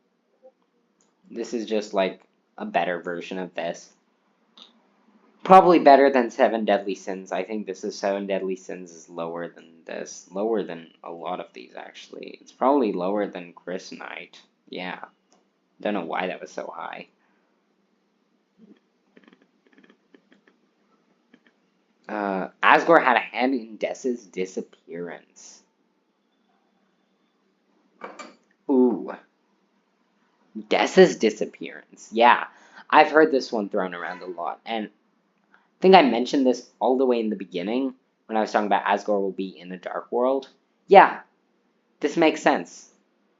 This is just like a better version of this. Probably better than Seven Deadly Sins. I think this is Seven Deadly Sins is lower than this. Lower than a lot of these, actually. It's probably lower than Chris Knight. Yeah. Don't know why that was so high. Asgore had a hand in Dessa's disappearance. Ooh. Dessa's disappearance. Yeah. I've heard this one thrown around a lot. And I think I mentioned this all the way in the beginning when I was talking about Asgore will be in the Dark World. Yeah. This makes sense.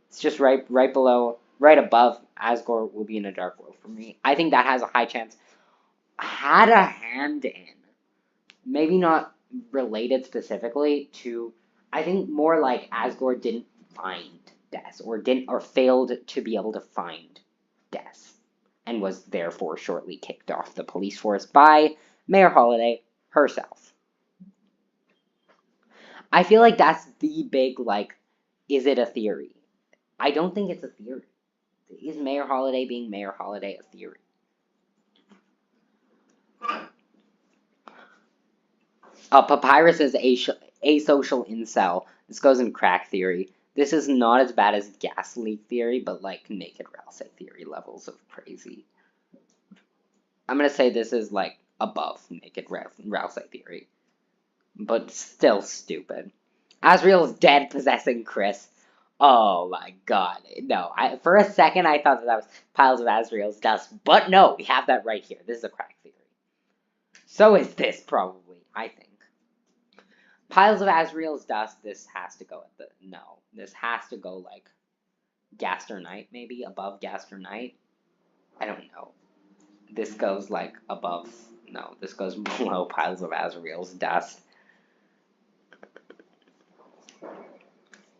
It's just right above Asgore will be in a Dark World for me. I think that has a high chance. Had a hand in. Maybe not related specifically to, I think more like Asgore didn't find Des, or failed to be able to find Des, and was therefore shortly kicked off the police force by Mayor Holiday herself. I feel like that's the big, like, is it a theory? I don't think it's a theory. Is Mayor Holiday being Mayor Holiday a theory? Papyrus is asocial incel. This goes in crack theory. This is not as bad as gas leak theory, but like naked Rousey theory levels of crazy. I'm gonna say this is like above naked Rousey theory, but still stupid. Asriel's dead possessing Chris. Oh my god. No, for a second I thought that was piles of Asriel's dust, but no, we have that right here. This is a crack theory. So is this probably, I think. Piles of Asriel's dust, this has to go at the, no. This has to go like Gaster Knight, maybe, above Gaster Knight. I don't know. This goes like above, no, this goes below Piles of Asriel's dust.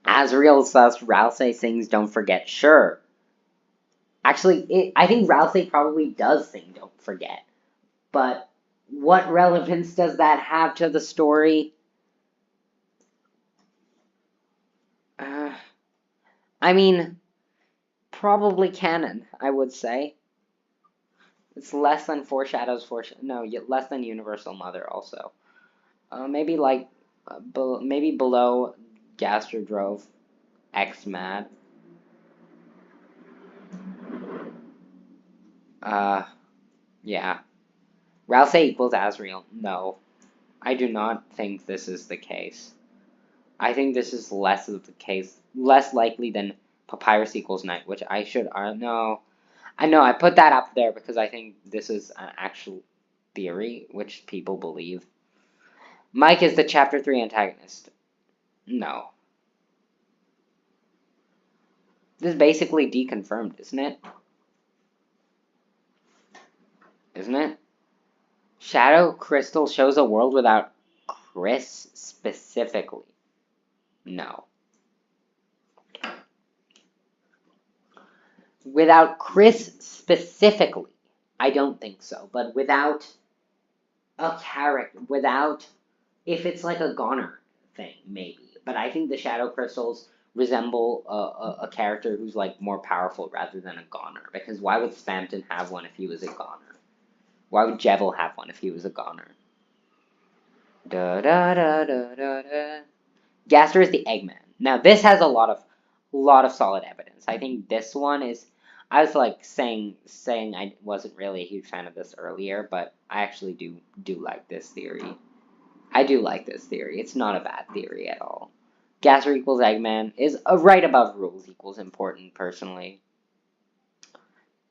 Asriel's dust, Rousey sings Don't Forget, sure. Actually, I think Rousey probably does sing Don't Forget. But what relevance does that have to the story? I mean, probably canon, I would say. It's less than Foreshadows, no, less than Universal Mother also. Maybe like, maybe below Gaster Drove X Mad. Yeah. Rousey equals Asriel. No. I do not think this is the case. I think this is less of the case, less likely than Papyrus equals Knight, which I should, no. I know, I put that up there because I think this is an actual theory, which people believe. Mike is the Chapter 3 antagonist. No. This is basically deconfirmed, isn't it? Isn't it? Shadow Crystal shows a world without Chris specifically. No. Without Chris specifically, I don't think so. But without a character, if it's like a goner thing, maybe. But I think the Shadow Crystals resemble a character who's like more powerful rather than a goner. Because why would Spamton have one if he was a goner? Why would Jevil have one if he was a goner? Da da da da da da. Gaster is the Eggman. Now this has a lot of solid evidence. I think this one is. I was like saying I wasn't really a huge fan of this earlier, but I actually do like this theory. I do like this theory. It's not a bad theory at all. Gaster equals Eggman is right above rules equals important, personally.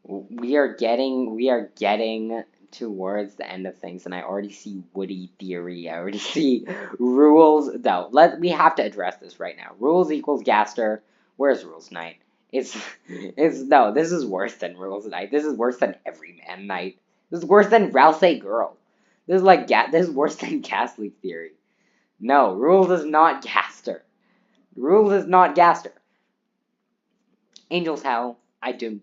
We are getting towards the end of things, and I already see Woody theory. I already see rules. No, we have to address this right now. Rules equals Gaster. Where's Rules Knight? No, this is worse than Rules Knight. This is worse than Everyman Knight. This is worse than Rousey Girl. This is worse than Ghastly Theory. No, Rules is not Gaster. Rules is not Gaster. Angel's Hell. I do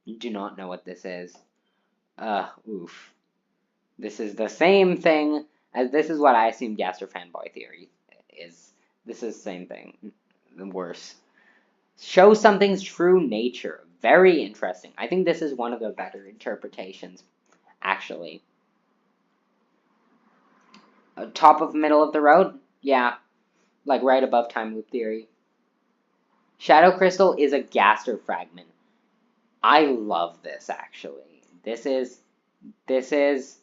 not know what this is. Oof. This is the same thing as this is what I assume Gaster fanboy theory is. This is the same thing. Worse. Show something's true nature. Very interesting. I think this is one of the better interpretations, actually. Top of middle of the road? Yeah. Like right above time loop theory. Shadow Crystal is a Gaster fragment. I love this, actually. This is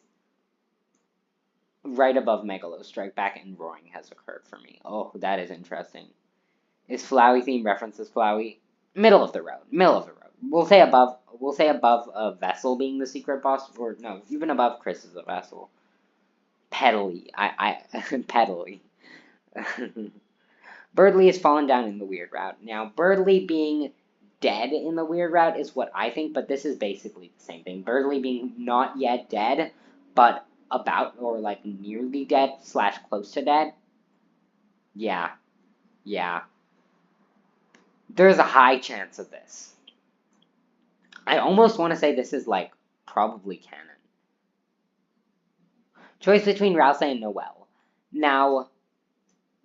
right above Megalo Strike Back and Roaring has occurred for me. Oh, that is interesting. Is Flowey theme references Flowey? Middle of the road. We'll say above a Vessel being the secret boss, or no, even above Chris is a Vessel. Pedally. Pedally. Birdly has fallen down in the weird route. Now, Birdly being dead in the weird route is what I think, but this is basically the same thing. Birdly being not yet dead, but about or like nearly dead / close to dead. Yeah. There's a high chance of this. I almost want to say this is, like, probably canon. Choice between Rouse and Noelle. Now,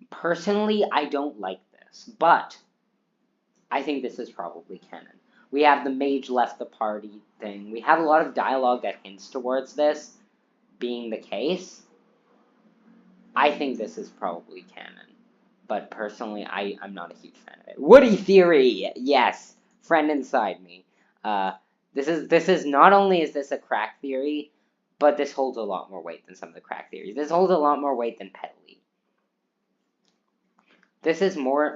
personally, I don't like this, but I think this is probably canon. We have the mage left the party thing. We have a lot of dialogue that hints towards this being the case. I think this is probably canon. But personally, I'm not a huge fan of it. Woody theory! Yes! Friend inside me. This is not only is this a crack theory, but this holds a lot more weight than some of the crack theories. This holds a lot more weight than Petalite. This is more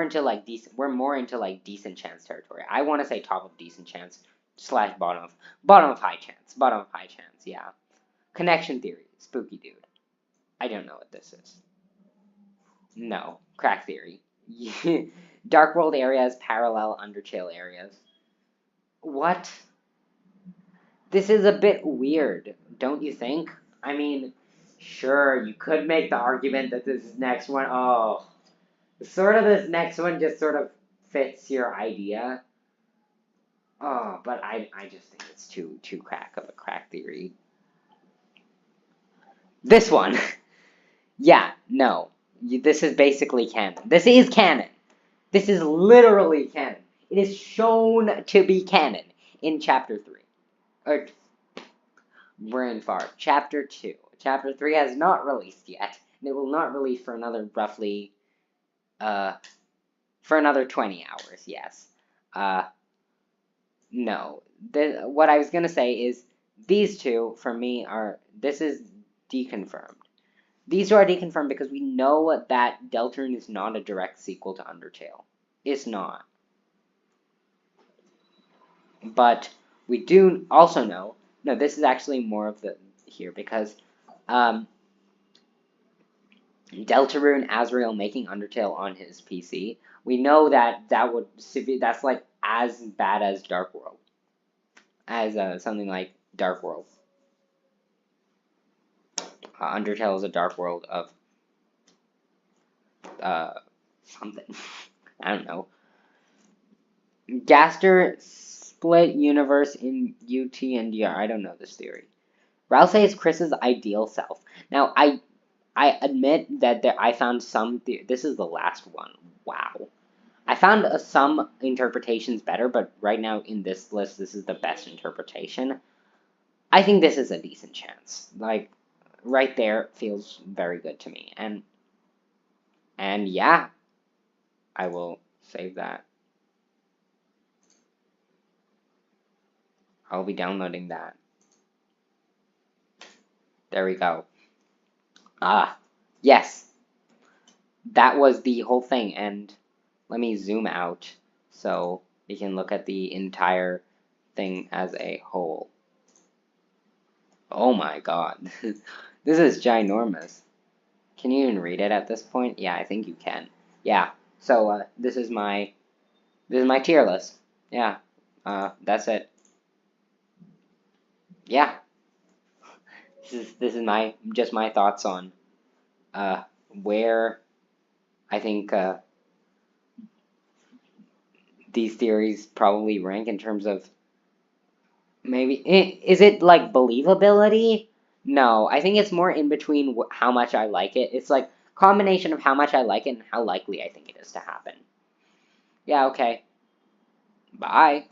into like decent. We're more into like decent chance territory. I want to say top of decent chance / bottom of high chance. Bottom of high chance. Yeah. Connection theory. Spooky dude. I don't know what this is. No. Crack theory. Dark world areas parallel Undertale areas. What? This is a bit weird, don't you think? I mean, sure, you could make the argument that this next one, this next one just sort of fits your idea. Oh, but I just think it's too crack of a crack theory. This one. Yeah, no. This is basically canon. This is canon. This is literally canon. It is shown to be canon in Chapter 3. Or, brain fart. Chapter 2. Chapter 3 has not released yet, and it will not release for another roughly, for another 20 hours, yes. No. What I was gonna say is, these two, for me, this is deconfirmed. These two are deconfirmed because we know that Deltarune is not a direct sequel to Undertale. It's not. But we do also know, no, this is actually more of the here because Deltarune Azrael making Undertale on his PC. We know that's like as bad as Dark World, as something like Dark World. Undertale is a Dark World of something. I don't know. Gaster split universe in UT and DR. I don't know this theory. Rouse is Chris's ideal self. Now, I admit that I found some. This is the last one. Wow. I found some interpretations better, but right now in this list, this is the best interpretation. I think this is a decent chance. Like, right there feels very good to me. And yeah, I will save that. I'll be downloading that. There we go. Yes. That was the whole thing, and let me zoom out so we can look at the entire thing as a whole. Oh my god. This is ginormous. Can you even read it at this point? Yeah, I think you can. Yeah. So this is my tier list. Yeah. That's it. Yeah. This is my thoughts on where I think these theories probably rank in terms of maybe is it like believability? No, I think it's more in between how much I like it. It's like combination of how much I like it and how likely I think it is to happen. Yeah, okay. Bye.